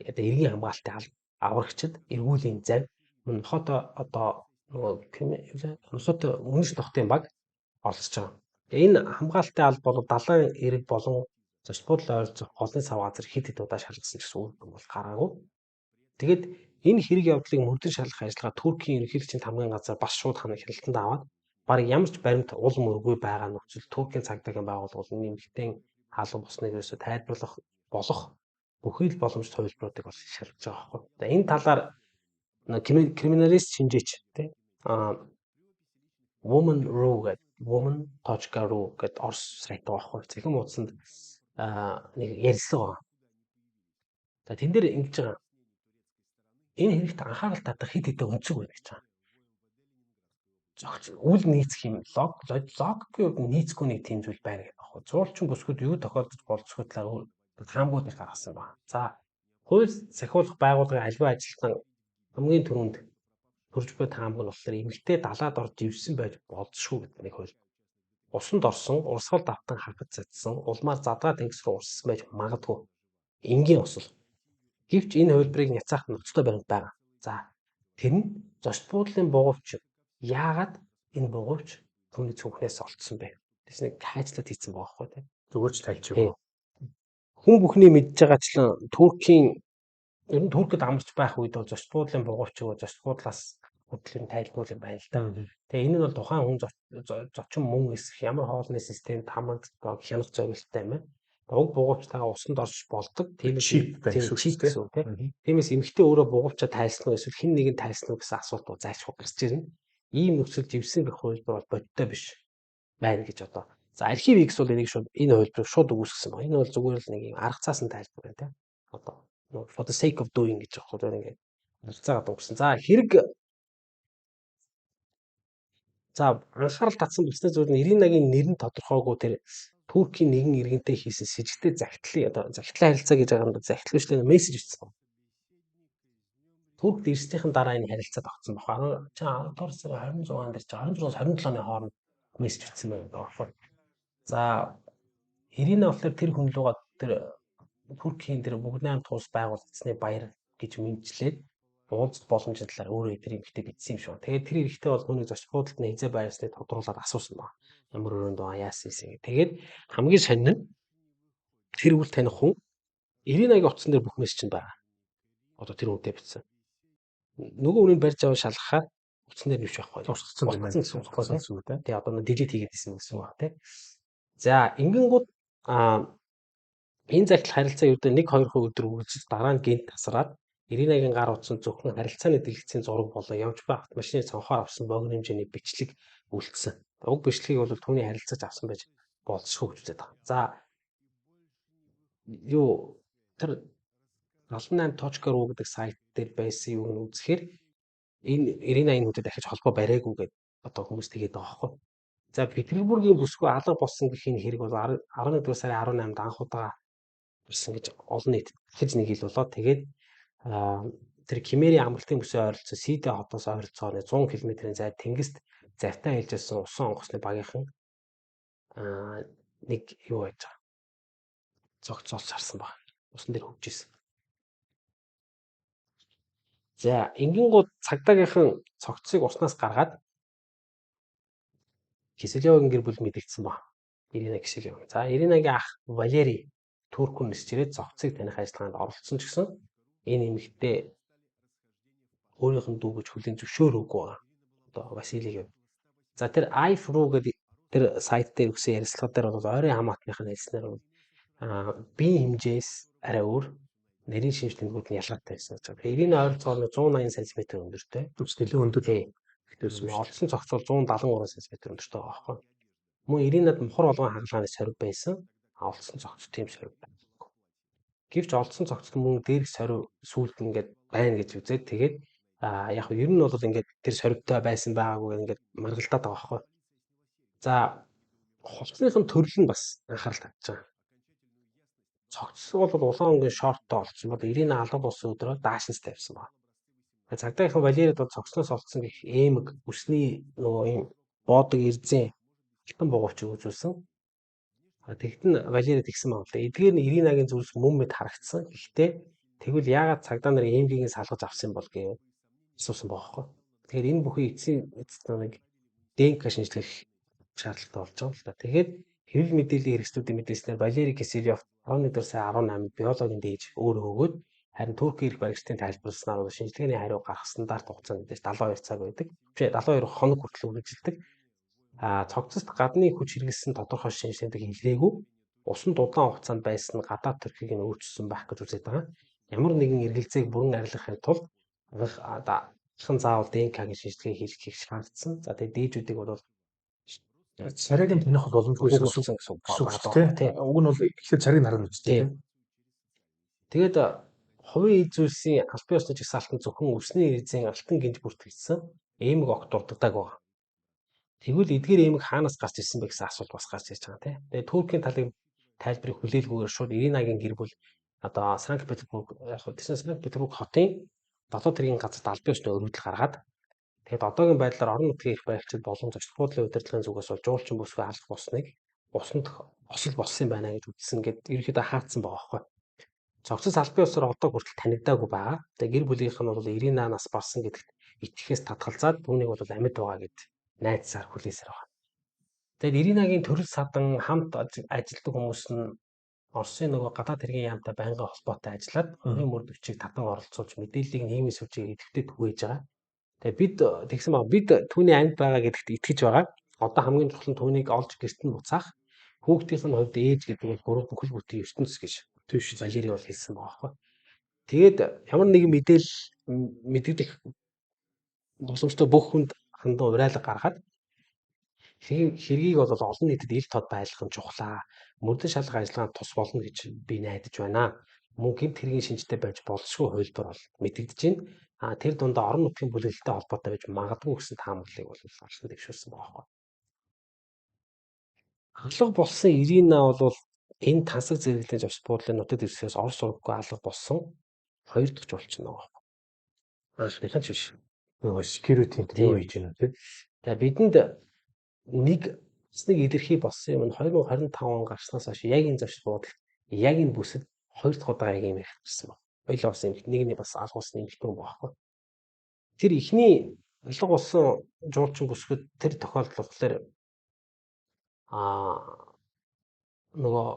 одоо эргийн хамгаалтын аврагчид эргүүлийн зав нохото одоо нөгөө үнэш нохтын баг оролцож байгаа. Энэ хамгаалтын алба бол далайн эрэг болон зочд буудлын ойролцоох голын сав газар хэд удаа шалгасан гэсэн үг бол гараагүй. Тэгэд энэ хэрэг явдлыг мөрдөн шалгах ажиллагаа Туркийн ерөнхийлөгчийн тамгын газар бас шууд хяналтанд аваад бараг ямар ч баримт ул мөргүй байгаа нөхцөл Туркийн цагдаагийн байгууллага нэмэгдэн хаалга босныг ерөөсө тайлбарлах болох бүхий л боломжит хувилбаруудыг бол шалгаж байгаа байхгүй. Энэ талаар криминалист шинжээч тий woman.ru гэдэг орс сайт байгаа байхгүй. Цахим хуудсанд нэг ярилцлага байгаа. За тэн дээр ингэж байгаа. Энэ хэрэгт анхаарал татах хэд хэдэн өнцөг байна гэж байгаа. Үл нийцэх юм логикийн нийцэхгүй нэг тийм зүйл байна гэдэг байна. Зурчин бүсгүүд юу тохиолдож болцоход таамгууд их гаргасан байна. За хууль сахиулах байгууллагын аливаа ажилтан хамгийн түрүүнд төрж буй таамаг нь болохоор эмэгтэй далаад орж ивсэн байж болзошгүй гэдэг нэг хууль. Усанд орсон, урсгал давтан хагад цацсан, улмаар задгаа тэнгис рүү урссан байж магадгүй. Энгийн усал. Гэвч энэ хувилбарыг няцаах нөхцөлтэй баримт байгаа. За тэр нь зочд буудлын бугуйч яагаад энэ бугуйч түүний цүнхнээс олцсон бэ? Тэс нэг хайцлаад хийсэн байгаа байхгүй тий. Зүгээр ч тайлчгүй. Хүн бүхний мэдж байгаачлан Туркийн ер нь Туркид амарч байх үед бол зочд буудлын бугуйч зочд буудлаас хөдөлгөөний тайлбар юм байна л да. Тэгээ энэ нь бол тухайн хүн зочин мөн эсэх ямар хоолны системд хамаадаг хянах зорилттой юм байна. Уг бугуйчтайгаа усанд орж болдог тийм шип байсан шүү дээ. Тиймээс эмэгтэй өөрөө бугуйчаа тайлсан уу эсвэл хэн нэгэн тайлсан уу гэсэн асуулт зайлшгүй гарч ирнэ. Ийм нөхцөл живсэн гэх хувилбар бол бодиттой биш байна гэж одоо. За архив X бол энийг шууд энэ хувилбарыг шууд өгүүлсэн байна. Энэ бол зүгээр л нэг юм арга цаасан тайлбар байна тийм. Одоо for the sake of doing гэж байгаа юм ингээд харилцаагаа дууссан. За хэрэг анхаарал татсан бүстэй зүйл нь Иринагийн нэр нь тодорхойгүй тэр Туркийн нэгэн иргэнтэй хийсэн сэжигтэй захидлын харилцаа гэж байгаа юм да захидлуучлын мессеж бичсэн. Туркд ирснийхэн дараа энэ харилцаа тогтсон баг. 16 сарын 26-нд дээр 26-27-ны хооронд мессеж бичсэн байна. За Ирина болохоор тэр хүн лугаа тэр Туркийн тэр бүгд найрамд тус байгуулагдсны баяр гэж мэдчлээд уулзалт боломжтой талаар өөрөө тэр ихтэй бичсэн юм шүү. Тэгээд тэр ихтэй бол хүний зочд буудалд нь хязгаар байрсныг тодруулаад асуусан баг. Ямар өрөөнд яасан юм. Тэгээд хамгийн сонин нь тэр үл таних хүн Иринагийн утсан дээр бүх мессеж нь байгаа. Одоо тэр үнтэй бичсэн. Нөгөө үнэнд барьж аваа шалгахаар утсан дээр нэвч байхгүй. Урсгацсан юм байна. Тэгээ одоо дижит хийгээд исэн гэсэн үг тий. За ингэнгүүт энэ захидал харилцаа ердөө 1-2 өдөр үргэлжлэж дараа нь гинт тасраад Иринагийн гар утсан зөвхөн харилцааны дэлгэцийн зураг болон явж буй автомашины цонхоор авсан богино хэмжээний бичлэг үлдсэн. Уг бичлэгийг бол түүний харилцаж авсан байж болзошгүй гэж үздэг байна. За юу тэр 78.ru гэдэг сайт дээр байсан юуг нь үзэхээр энэ Ирина энэ хүнтэй дахиж холбоо бариагүй гэдэг одоо хүмүүс тэгээд байгаа байхгүй. За Петербургийн бүсгүй алга болсон гэх энэ хэрэг бол 11 сарын 18-нд анх удаа болсон гэж олон нийтэд дахиж нэг ил болоод тэгээд тэр Кемерийн амралтын бүсээ ойролцоо Сидэ хотоос ойролцоогоор 100 км-ийн зайд тэнгист завтаа хэлжсэн усан онгоцны багийнхан нэг юу байж байгаа. Цогцолж харсан баг. Усан дээр хөвж исэн. За ингэнгууд цагдаагийнхан цогцыг уснаас гаргаад Киселевгийн гэр бүл мэдэгдсэн баг. Ирина Киселев. За Иринагийн ах Валери Туркүн нисч ирээд цогцыг таних ажиллагаанд оролцсон ч гэсэн энэ эмэгтэй өөрийнх нь дүү гэж хүлээн зөвшөөрөөгүй байгаа. Одоо Василийг. За тэр iFru гэдэг тэр сайт дээр өгсөн ярилцлага дээр бол ойрын хамаатныхын хэлснээр бол биеийн хэмжээс арай өөр нарийн шинж тэмдгүүд нь ялгаатай байсан гэж байна. Ирина ойролцоогоор 180 см өндөртэй. Түвс нэлээд өндөр. Олдсон цогцол 173 см өндөртэй байгаа байхгүй. Мөн Иринад мухар болгон хагалгааны сорив байсан. Олдсон цогц тийм сорив байна. Гэвч олдсон цогцол мөн дээрх сорив сүүлд ингээд байна гэж үзээд тэгээд яг нь ер нь бол ингээд тэр соривтой байсан байгаагүй ингээд маргалдаад байгаа байхгүй. За хувцсныхын төрөл нь бас анхаарал татж байгаа. Цогц бол улаан өнгийн шорттой олдсон бол Ирина алга болсон өдрөө даашинс тавьсан байна. Цагдаагийнхан Валерид бол цогцноос олдсон гэх эмэг өсний нөгөө юм боодог эрзэн алтан бугуйч үзүүлсэн. Тэгт нь Валерид тэгсэн байна л да. Эдгээр нь Иринагийн зүйлс мөн мэд харагдсан. Гэхдээ тэгвэл яагаад цагдаа нар эмгийг салгаж авсан бол гэв асуусан байгаа байхгүй. Тэгэхээр энэ бүхий эцсийн нэг ДНК шинжилгээ шаардлагатай болж байгаа л да. Тэгээд хэвлэл мэдээллийн хэрэгслүүдийн мэдээлснээр Валери Киселев 11 сарын 18-нд биологийн дээж өөрөө өгөөд харин Турк эрх баригчдын тайлбарласнаар бол шинжилгээний хариу гарах стандарт хугацаанд дэж 72 цаг байдаг. 72 хоног хүртэл үргэлжилдэг. Цогцост гадны хүч хэрэглэсэн тодорхой шинжилгээг хэлээгүй. Усан дудаан хугацаанд байсан гадаад төрхийг нь өөрчилсөн байх гэж үзээд байгаа. Ямар нэгэн эргэлзээг бүрэн арилгахын тулд хэн заавал ДНК-гийн шинжилгээ хийх шаардсан. За тэгээд дээжүүдийг бол царайгийн таних боломжгүй гэсэн үг тийм. Уг нь бол ихэнх царийг харна үстэй. Тэгээд хувийн эд зүйлсийн албан ёсны жагсаалтанд зөвхөн өсний эрзэн алтан гинж бүртгэгдсэн эмэг огт дурддаг байгаа. Тэгвэл эдгээр эмэг хаанаас гарч ирсэн бэ гэсэн асуулт бас гарч ирж байгаа тийм. Тэгээд Туркийн талын тайлбарыг хүлээлгүйгээр шууд Иринагийн гэр бүл одоо Санкт-Петербург Санкт-Петербург хотын дотоод хэргийн газарт албан ёсны өргөдөл гаргаад тэгээд одоогийн байдлаар орон нутгийн эрх баригчид болон зочд буудлын удирдлагын зүгээс бол жуулчин бүсгүй алах болсныг усанд осол болсон байна гэж үзсэн гэд ерөөхдөө хаацсан байгаа байхгүй. Цогцос албан ёсоор одоо хүртэл танигдаагүй байгаа. Тэгээд гэр бүлийнх нь бол Иринанаас барсан гэдэгт итгэхээс татгалзаад түүнийг бол амьд байгаа гэд найдсаар хүлээсээр байгаа. Тэгээд Иринагийн төрөл садан хамт ажилладаг хүмүүс нь Оросын нөгөө гадаад хэргийн яамтай байнгын холбоотой ажиллаад хувийн мөрд өчийг татан оролцуулж мэдээллийг нийгмийн сүлжээг идэвхтэй түгээж байгаа. Тэгээд бид тэгсэн баг бид түүний амьд байгаа гэдэгт итгэж байгаа. Одоо хамгийн чухал нь түүнийг олж гэрт нь буцаах. Хүүхдийнх нь хувьд ээж гэдэг нь гурав бүхэл бүтэн ертөнц гэж Валери бол хэлсэн байгаа байхгүй. Тэгээд ямар нэгэн мэдээлэл боломжтой бүх хүнд хандаа урайлга гаргаад хэргийг бол олон нийтэд ил тод байлгах нь чухлаа. Мөрдөн шалгах ажиллагаанд тус болно гэж би найдаж байна. Мөн гэмт хэргийн шинжтэй байж болзошгүй хувилбар бол мэдэгдэж байна. Тэр дундаа орон нутгийн бүлэглэлтэй холбоотой байж магадгүй гэсэн таамаглалыг бол алсан дэвшүүлсэн байгаа байхгүй. Алга болсон Ирина бол энэ тансаг зэрэглэлийн зочд буудлын нутаг дэвсгээс Орос ураггүй алга болсон 2 дахь жуулчин байгаа байхгүй. Яхан ч биш. Нөгөө security юу хийж байна тийм. Тэгээ бидэнд нэг илэрхий болсон юм нь 2025 он гарснаас хойш яг энэ зочд буудалд яг энэ бүсэд 2 дахь удаа яг юм ирсэн байна. Хоёлаа бас юм нэгний бас алгуулсан юм хэлбэр байхгүй. Тэр ихний алга болсон жуулчин бүсгэд тэр тохиолдол болохоор нөгөө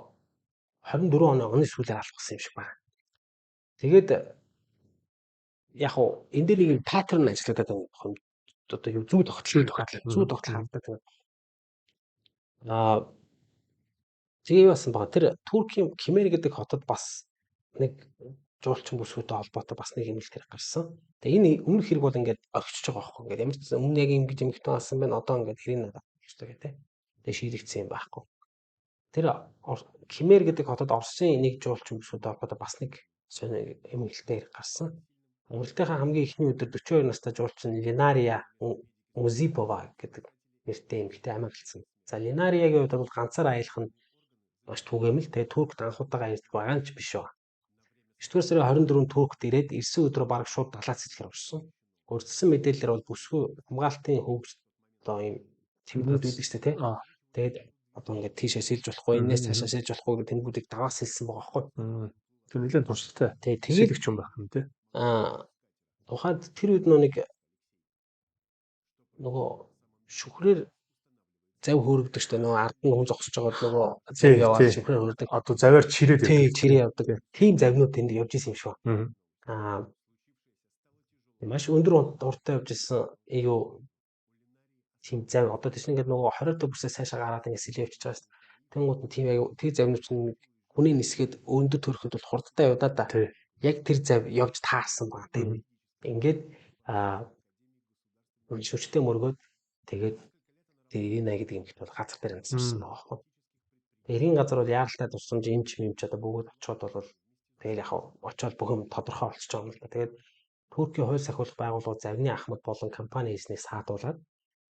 24 оны сүүлээр алгасан юм шиг байна. Тэгээд яг уу энэ дээр нэг паттерн ажилладаг юм байна. Одоо юу зүү тогтолцоо харагддаг. Тэгээ басан байгаа. Тэр Туркийн Кемер гэдэг хотод бас нэг жуулчин бүсгүйтэй холбоотой бас нэг эмэлт хэрэг гарсан. Тэгээ энэ өмнөх хэрэг бол ингээд орхиж байгаа байхгүй. Ингээд ямар ч өмнө яг ингэж эмэгтэй болсон байна. Одоо ингээд хэрийг надад болчихсон гэдэг. Тэгээ шийдэгдсэн юм байхгүй. Тэр Химээр гэдэг хотод Оросын нэг жуулчин бүсгүйтэй холбоотой бас нэг эмэлттэй хэрэг гарсан. Эмэлтийнхаа хамгийн ихний өдөр 42 настай жуулчин Ленария Музипова гэдэг нэртэй эмэгтэй амиа галцсан. За Ленариягийн хувьд бол ганцаар аялах нь маш түгээмэл. Тэгээ Туркт анхудаага аялж байгаа нь ч биш байна. 9-р сарын 24-нд Туркт ирээд ирсэн өдрөө бараг шууд далаа цэцлэр орсон. Өрсөлдсөн мэдээлэлээр бол бүсгүй хамгаалтын хөвгч одоо ийм тэмдгүүд байдаг шүү дээ тий. Тэгээд одоо ингээд тийшээ сэлж болохгүй, энэс цаашаа сэлж болохгүй гэх тэмдгүүдийг даваас хэлсэн байгаа байхгүй. Тэр нэлээд туршилттай. Тэгээд сэлгч юм байх юм тий. Тухайд тэр үед нөгөө шүхрээр зав хөөрөгдөг шүү дээ. Нөгөө ард нь хүн зогсож байгаа нөгөө зав яваад шүхрээр хөөрдөг. Одоо заваар чирээд байдаг. Чирээ явдаг. Тийм завнууд тэнд явж исэн юм шүү. Маш өндөр уртаа явж исэн юу тийм зав одоо тийш ингээд нөгөө 20-р бүсээс цаашаа гараад ингээд сэлээ явчихж байгаа шүү дээ. Тэнгууд нь тийм аяа тэр завнууд чинь хүний нисгээд өндөр төрөхөд бол хурдтай явдаа да. Яг тэр зав явж таарсан байна. Тийм. Ингээд шүчтэй мөргөөд тэгээд Ирина гэдэг юм бол газар дээр амьдсан байгаа байхгүй. Тэгээд эрийн газар бол яаралтай тусламж эмч одоо бүгд очиод бол тэгээд яг очиод бүх юм тодорхой болчихж байгаа юм л да. Тэгээд Туркийн хууль сахиулах байгууллагууд завны ахмад болон компани эзнээс саадуулаад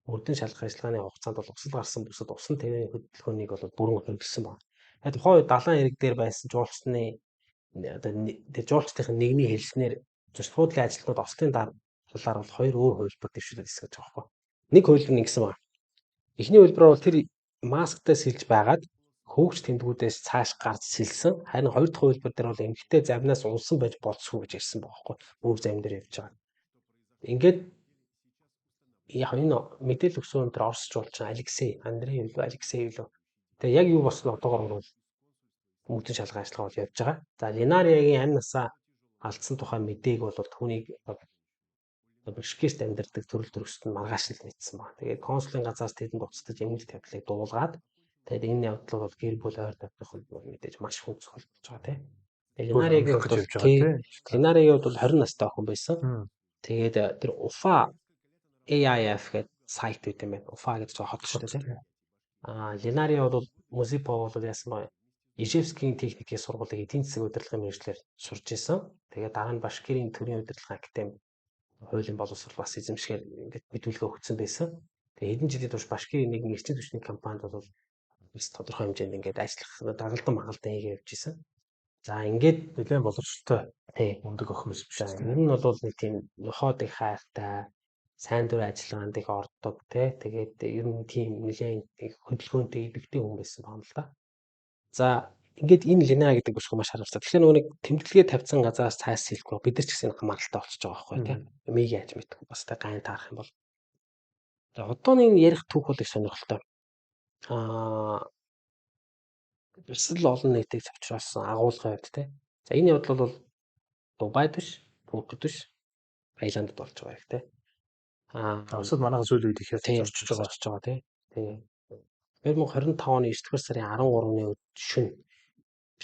мөрдөн шалгах ажиллагааны хугацаанд бол усал гарсан бүсэд усан тээврийн хөдөлгөөнийг бол бүрэн хөндлөсөн байна. Тэгээд тухайн үед далайн ирэг дээр байсан жуулчны одоо тэр жуулчдын нэгний хэлснээр зурсгуудлын ажилтнууд ослын талаар бол хоёр өөр хувилбар дэвшүүлээд ирсэн гэж байгаа байхгүй. Нэг хувилбар нь гэсэн байна. Эхний хувилбар бол тэр масктай сэлж байгаад хөвгч тэмдгүүдээс цааш гарч сэлсэн. Харин хоёр дахь хувилбар дээр бол эмгтэй завнаас унсан байж болцсгүй гэж ирсэн байгаа байхгүй. Бүр завн дээр явж байгаа. Ингээд яг энэ мэдээлэл өгсөн өндөр Орос жуулчин Андрей Алексей юу. Тэгээ яг юу болсон одоогор бол мөнгөний шалгах ажиллагаа бол явж байгаа. За Ленариягийн амь насаа алдсан тухай мэдээг бол түүнийг Бишкект амьдардаг төрөл төрөсөнд маргааш л мэдсэн байна. Тэгээд консулын газраас тэдэнд уцтаж эмнэлт явдлыг дуулгаад тэгээд энэ явдал бол гэр бүл ойр тавих мэдээж маш хүнд цогцолж байгаа тийм. Ленариягийн хувьд бол 20 настай охин байсан. Тэгээд тэр Уфа AIF гэдэг сайт үүд юм байна. Уфа гэдэг чинь хот шүү дээ. Ленария бол Музипова бол яасан бай. Ижевскийн техникийн сургуулийн эдийн засгийн удирдлагын мэргэжлэр сурж исэн. Тэгээд дараа нь Башкирийн төрийн удирдлагын академи хуулийн боловсрол бас эзэмшгээр ингээд мэдүүлгээ өгсөн байсан. Тэгээд хэдэн жилийн турш Башкирийн нэгэн эрчим хүчний компанид бол бас тодорхой хэмжээнд ингээд ажиллах дагалдан магалдан хийгээ явж исэн. За ингээд нэлээд боловсролтой мундаг охин биш шүү дээ. Энэ нь бол нэг тийм нохоодыг хайртай, сайн дурын ажиллагаанд их ордог тэгээд ер нь тийм нэлээд хөдөлгөөнтэй идэвхтэй хүн байсан байна л да. За ингээд энэ Лена гэдэг бүсгүй маш харамсалтай. Тэгэхээр нөгөө нэг тэмдэглэгээ тавьсан газраас цаас сэлэхгүй бид нар ч гэсэн хамааралтай болчихж байгаа байхгүй тийм. Мийг яаж мэдгүй бас та гайн таарах юм бол. За одооны ярих түүх бол их сонирхолтой. Бэрсэл олон нийтийг завчруулсан агуулгын хувьд тийм. За энэ явдал бол Дубайд биш, Туркид биш, Таиландд болж байгаа юм тийм. Усад манайх зүйл үед их орчиж байгаа тийм. Тэгээ 2025 оны 9-р сарын 13-ны шөнө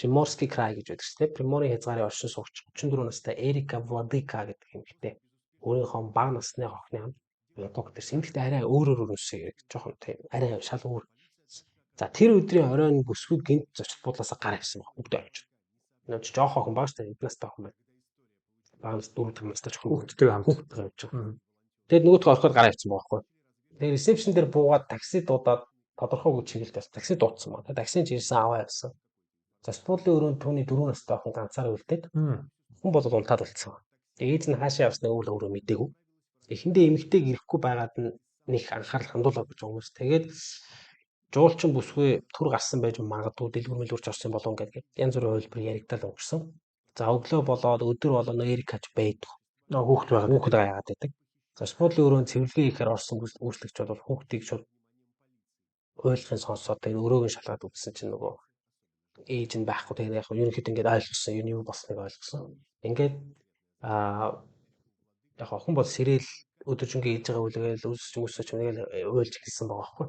Приморский край гэж байдаг шүү дээ. Приморын хязгаарын оршин суугч 34 настай Эрика Владыка гэдэг эмэгтэй. Өөрийнхөө бага насны охины хамт Бангкок дээрс эмэгтэй арай өөрөөр өсөж жоохон тийм арай шал өөр. За тэр өдрийн оройн бүсгүй гинт зочд буудлаасаа гар авсан баг бүгд орж. Нөөч жоох охин баг шүү дээ. Эднээс таах юм байна. Багаас 4-5 настай охин хүүхдтэй хамт явж байгаа. Тэгээд нөгөөдгөө ороход гар авсан байхгүй. Тэгээд ресепшн дээр буугаад такси дуудаад тодорхойгүй чиглэлд такси дуудсан байна. Таксинд ирсэн аваа явсан. Зочдлын өрөөнд түүний 4 настай охин ганцаараа үлдээд хүн бол унтаад үлдсэн. Ээж нь хаашаа явснаа өөрөө мэдээгүй. Эхэндээ эмэгтэйг ирэхгүй байгаад нэг анхаарал хандуулаад гэж хүмүүс. Тэгээд жуулчин бүсгүй түр гарсан байж магадгүй дэлгүр мэлгүрч орсон болов гэдэг янз бүрийн хувилбар яригдал өнгөрсөн. За өглөө болоод өдөр болоо Эрикач байдаг. Хүүхд байгаад байдаг. Зочдлын өрөөнд цэвэрлэгээ хийхээр орсон үйлчлэгч бол хүүхдийг шууд ойлгохын сонсоод тэгээд өрөөг нь шалгаад үзсэн чинь нөгөө ээж нь байхгүй тэгээд яг ерөнхийдөө ингээд ойлгосон юу болсныг ойлгосон. Ингээд яг охин бол сэрэл өдөржингөө хийж байгаа үлгээл өсөж үнэгээл уйлж хэлсэн байгаа байхгүй.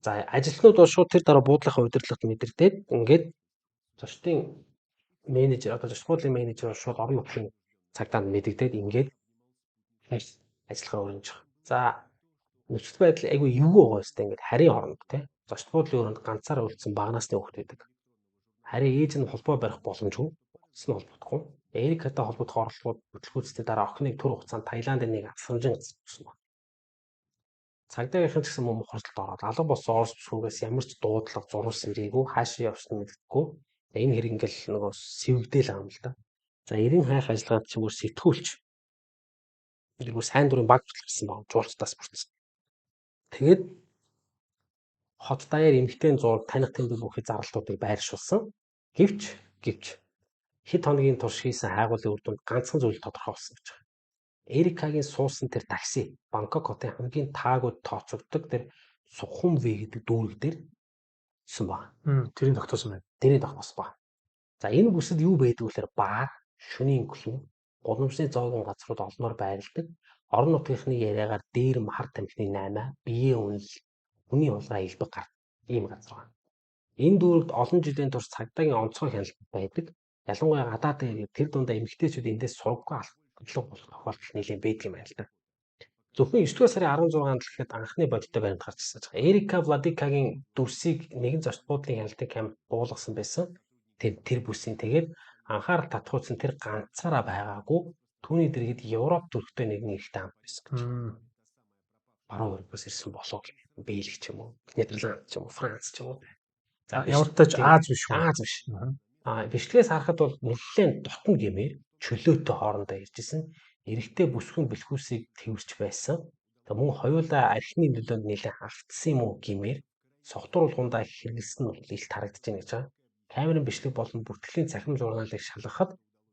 За ажилтнууд бол шууд тэр дараа буудлынхаа удирдлагт мэдэрдээд ингээд зочдын менежер одоо зочдлын менежер шууд орон нутгийн цагдаанд мэдэгдээд ингээд ажиллахаар өрнөж байгаа. За нөхцөл байдал айгүй эвгүй байгаа юм ингээд харийн оронд тий. Зочдлын өрөөнд ганцаараа үлдсэн бага насны хүүхэд байдаг. Харин ээж нь холбоо барих боломжгүй. Эцэс нь холбогдохгүй. Эрикатай холбогдох оролдлогууд бүтлгүүцтэй дараа охиныг түр хугацаанд Таиландд нэг асрамжин гэсэн байна. Цагдаагийнхан ч гэсэн мөн хурцлалд ороод алга болсон Орос бүсгүйгээс ямар ч дуудлага зурвас ирээгүй хаашаа явсан мэддэггүй. Энэ хэрэг ингээл нөгөө сэвэгдээл байгаа юм л да. За 90 хайх ажиллагаанд ч бүр сэтгүүлч. Тэргүй сайн дурын баг хөтлөсөн баг жуулчдаас бүрдсэн. Тэгээд хот даяар эмгтэн зураг таних тэмдэг бүхий зарлалтуудыг байршуулсан. Гэвч хэд хоногийн турш хийсэн хайгуулын үр дүнд ганцхан зүйл тодорхой болсон гэж байна. Эрикагийн суусан тэр такси Бангкок хотын хамгийн таагууд тооцогддог тэр Сухумви гэдэг дүүрэг дээр сэн баг. Тэрийг тогтоосон байна. Тэрийг тогтоосон баг. За энэ бүсэд юу байдаг вэхээр баар, шөнийн клуб, гудамжны зоогийн газрууд олноор байрладаг. Орон нутгийнхны яриагаар дээр махар тамхины 8, биеэ үнэл, хүний улгаа илбэг гарт ийм газар байна. Энэ дүүрэгт олон жилийн турш цагдаагийн онцгой хяналт байдаг. Ялангуяа гадаадын тэр дундаа эмэгтэйчүүд эндээс сургаггүй алга болох тохиолдол нэлээд байдаг юм байна л да. Зөвхөн 9-р сарын 16-нд л гэхэд анхны бодиттой баримт гарч ирсэн байгаа. Эрика Владикагийн дүрсийг нэгэн зочдлын хяналтын камерт буулгасан байсан. Тэр бүсийн тэгээд анхаарал татгуулсан тэр ганцаараа байгаагүй түүний дэргэд Европ төрхтэй нэгэн ихтэй хамт байсан гэж. Баруун Европоос ирсэн болов Бэлэг ч юм уу, Нидерланд ч юм уу, Франц ч юм уу. За ямар ч тач Аз биш үү? Аз биш. Бичлэгээс харахад бол нэлээд дотн гэмээр чөлөөтэй хоорондоо иржсэн. Эрэгтэй бүсгүйн бэлхүүсийг тэрвэрч байсан. Тэгээ мөн хоёулаа архины нөлөөнд нэлээд автсан юм уу гэмээр согтуур улгуундаа хэрэглэсэн нь бол илт харагдаж байна гэж байгаа. Камерын бичлэг болон бүртгэлийн цахим журналыг шалгахад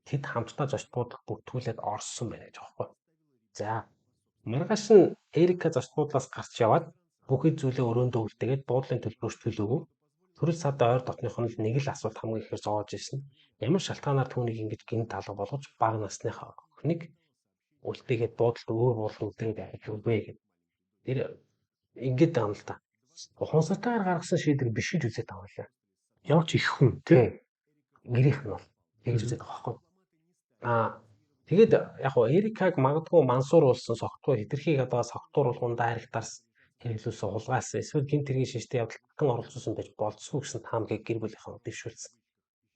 тэд хамтдаа зочдлуудах бүртгүүлээд орсон байна гэж байгаа юм. За маргааш нь Эрика зочдлуудаас гарч яваад бүхий зүйлээ өрөөндөө үлдээгээд буудлын төлбөрөөр төлөөгүй. Төрөл сад ойр дотных нь нэг л асуулт хамгийн ихээр зоож ирсэн. Ямар шалтгаанаар түүнийг ингэж гинт алга болгож бага насныхаа охиныг үлдээгээд буудлын өөр буудлын үлдээгээд явж өгвэ гэдэг. Тэр ингэж байгаа юм л та. Ухамсартайгаар гаргасан шийдвэр биш гэж үзээд байгаа юм лээ. Ямар ч их хүн тий. Гэрийнх нь бол тэгж үзээд байгаа байхгүй. Тэгээд яг хоо Эрикаг магадгүй мансууруулсан согтуу хэтэрхийг одоо согтууруулгуун дайрагтаас хэрэглүүлсэн хулгаас эсвэл гэмт хэргийн шиштэй явдалт оролцсон байж болцсон гэсэн таамагийг гэр бүлийнхаа дэвшүүлсэн.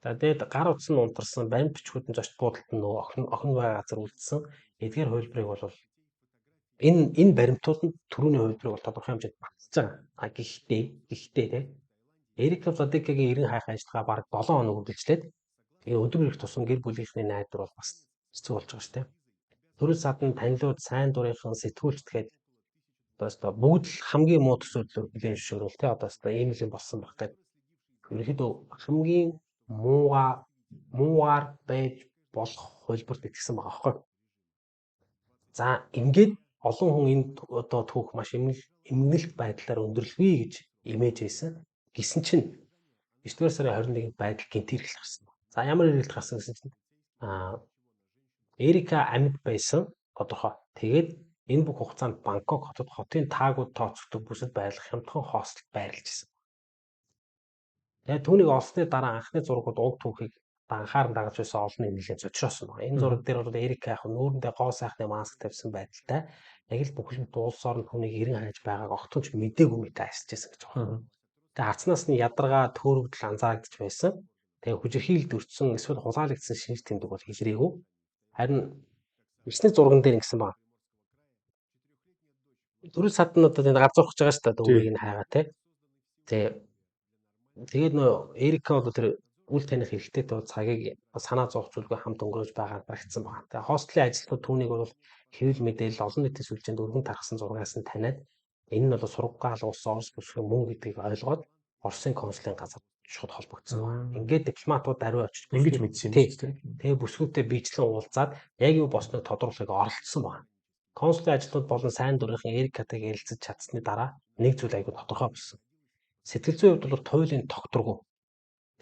За тэгээд гар утас нь унтарсан баримт бичгүүд нь зочд буудалд нь нөгөө охин байгаа газар үлдсэн. Эдгээр хувилбарыг бол энэ баримтууд нь түрүүний хувилбарыг бол тодорхой хэмжээнд баталж байгаа. Гэхдээ тий Эрика Владикагийн 90 хайх ажиллагаа бараг 7 хоног үргэлжлээд тэгээ өдөр ирэх тусам гэр бүлийнхний найдвар бол бас хэцүү болж байгаа шүү дээ. Төрөл садан танилуд сайн дурынхан сэтгүүлч тэгээд одоо бүгд л хамгийн муу төсөөллөөр бүлээн зөвшөөрөл тий одоо ийм л юм болсон баг гэдэг. Ерөнхийдөө хамгийн муугаар байж болох хувилбарт итгэсэн байгаа байхгүй. За ингээд олон хүн энд одоо түүх маш эмгэнэлт байдлаар өндөрлөе гэж имэж байсан. Гэсэн чинь 9-р сарын 21-нд байдал гинт хэрэгэл гарсан. За ямар хэрэгэл гарсан гэсэн чинь Эрика амьд байсан тодорхой. Тэгээд энэ бүх хугацаанд Бангкок хотод хотын таагууд тооцогддог бүсэд байлгах хямдхан хостел байрлаж байсан. Тэгээд түүнийг олсны дараа анхны зургууд уг түүхийг анхааран дагаж байсан олонний нэлээд зочроосон байна. Энэ зураг дээр бол Эрика яг нүүрэндээ гоо сайхны маск тавьсан байдалтай яг л бүхэлд дуулсаар нь түүнийг эрен хайж байгааг огтонч мдээгүй мэт асж байсан гэж байна. Тэгээд хацнаас нь ядаргаа төөрөгдөл анзаарагдж байсан. Тэгээд хүжирхийлд өртсөн эсвэл хулгайлагдсан шинж тэмдэг бол илрээгүй. Харин эсний зурган дээр ингэсэн байна. Төрөл садан одоо тэнд гар зурхаж байгаа шүү дээ өөрийг нь хайгаа тий. Тэгээд нөө Эрика бол тэр үл таних хэрэгтэй тоо цагийг санаа зовх зүйлгүй хамт өнгөрөөж байгаад багтсан байна. Тэгээд хостелын ажилтнууд түүнийг бол хэвлэл мэдээлэл олон нийтийн сүлжээнд өргөн тархсан зургаас нь таниад энэ нь бол сургаггүй алгуулсан Орос бүсгийн мөн гэдгийг ойлгоод Оросын консулын газар шууд холбогдсон байна. Ингээд дипломатууд даруй очиж ингэж мэдсэн тийм тийм. Тэгээ бүсгүүтэй биечлэн уулзаад яг юу босныг тодруулахыг оролцсон байна. Консулын ажилтнууд болон сайн дурынхан Эрикатай ярилцаж чадсны дараа нэг зүйл айгүй тодорхой болсон. Сэтгэл зүйн хувьд бол туйлын тогтворгүй.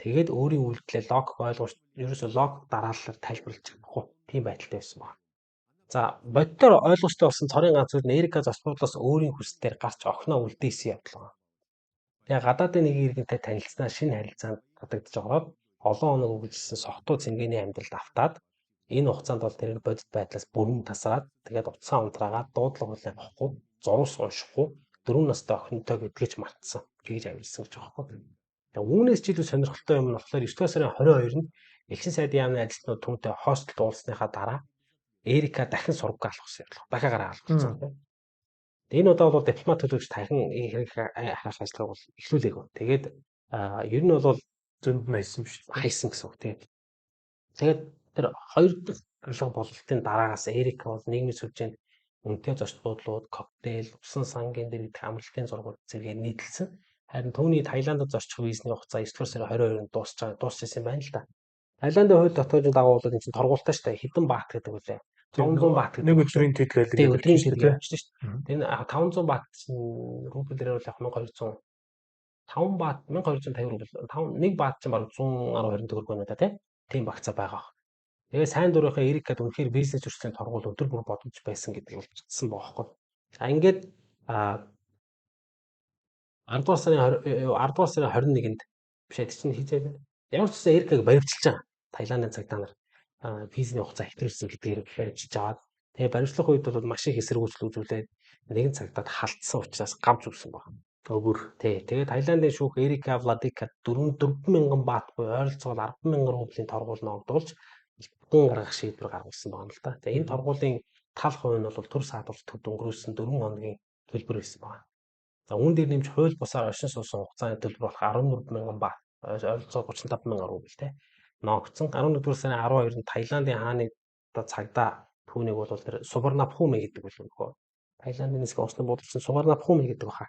Тэгээд өөрийн үйлдэлээ логик ойлгож ерөөсөө логик дараалалаар тайлбарлаж чадахгүй тийм байдалтай байсан байна. За боддоор ойлгомжтой болсон цорын ганц зүйл Эрика зочдлоос өөрийн хүслээр гарч охиноо үлдээсэн явдал байна. Тэгээ гадаадын нэг иргэнтэй танилцсанаа шинэ харилцаанд татагдж ороод олон хоног үргэлжилсэн согтуу цэнгэний амьдралд автаад энэ хугацаанд бол тэр бодит байдлаас бүрэн тасраад тэгээд утсаа унтраагаад дуудлага хүлээн авахгүй, зурус уншихгүй 4 настай охинтой гэдгийг ч мартсан гэж амьдсан гэж байгаа байхгүй. Тэгээд үүнээс ч илүү сонирхолтой юм нь болохоор 9 дугаар сарын 22-нд Элчин сайдын яамны ажилтнууд түүнтэй хостелд уулзсныхаа дараа Эрика дахин сургаг алгасан юм. Дахиагаар алгасан тийм. Энэ удаа бол дипломат төлөвч дахин хэрэг харах ажлыг бол эхлүүлээгүй. Тэгээд ер нь бол зөнд нь хийсэн шүү дээ. хайсан гэсэн үг тийм. Тэгээд тэр хоёр дахь алга бололтын дараагаас Эрика бол нийгмийн сүлжээнд үнэтэй зочд буудлууд, коктейл, усан сангийн дэр идэх амралтын зургууд зэрэг нийтэлсэн. Харин түүний Таиландд зорчих визний хугацаа 9 дугаар сарын 22-нд дуусчихсан байна л да. Таиландын хууль тогтоожны дагуу бол энэ чинь торгуултай шүү дээ. Хэдэн баат гэдэг үлээ. 500 баат гэдэг. Нэг өдрийн тэд байдаг гэдэг гэдэг шүү шүү дээ. дээ. Энэ 500 баат чинь рублээр бол яг 1200 5 баат 1250 рубль. 1 баат чинь бараг 110 төгрөг байна да тийм багцаа байгаа. Тэгээ сайн дурынхаа Эрикад үнэхээр бизнес зөрчлийн торгуул өдөр бүр бодож байсан гэдгийг үлдсэн байгаа байхгүй. За ингээд 10 дугаар сарын 21-нд биш ээ чинь хийж байгаа. Ямар ч гэсэн Эрикаг баривчилж байгаа. Таиландын цагдаа нар визний хугацаа хэвтэрсэн гэдгээр баривчилж аваад тэгээ баривчлах үед бол маш их эсэргүүцэл үзүүлээд нэгэн цагдаад халтсан учраас гамж өгсөн байна. Өөр. Тэгээ Таиландын шүүх Эрика Владика 4,000 баат буюу ойролцоогоор 10,000 рублийн торгуул ногдуулж бүхэн гаргах шийдвэр гаргасан байна л да. Тэгээ энэ торгуулийн тал хувь нь бол төр саадуулт төв өнгөрөөсөн 4 хоногийн төлбөр байсан байна. За үүн дээр нэмж хууль бусаар оршин суусан хугацааны төлбөр болох 14,000 баат ойролцоогоор 35,000 рубль ногдсон. 11-р сарын 12-нд Таиландын хааны цагдаа түүнийг бол тэр Субарнапхуми гэдэг үл нөхөө. Таиландын нисэх онгоцны буудалчин Субарнапхуми гэдэг баха.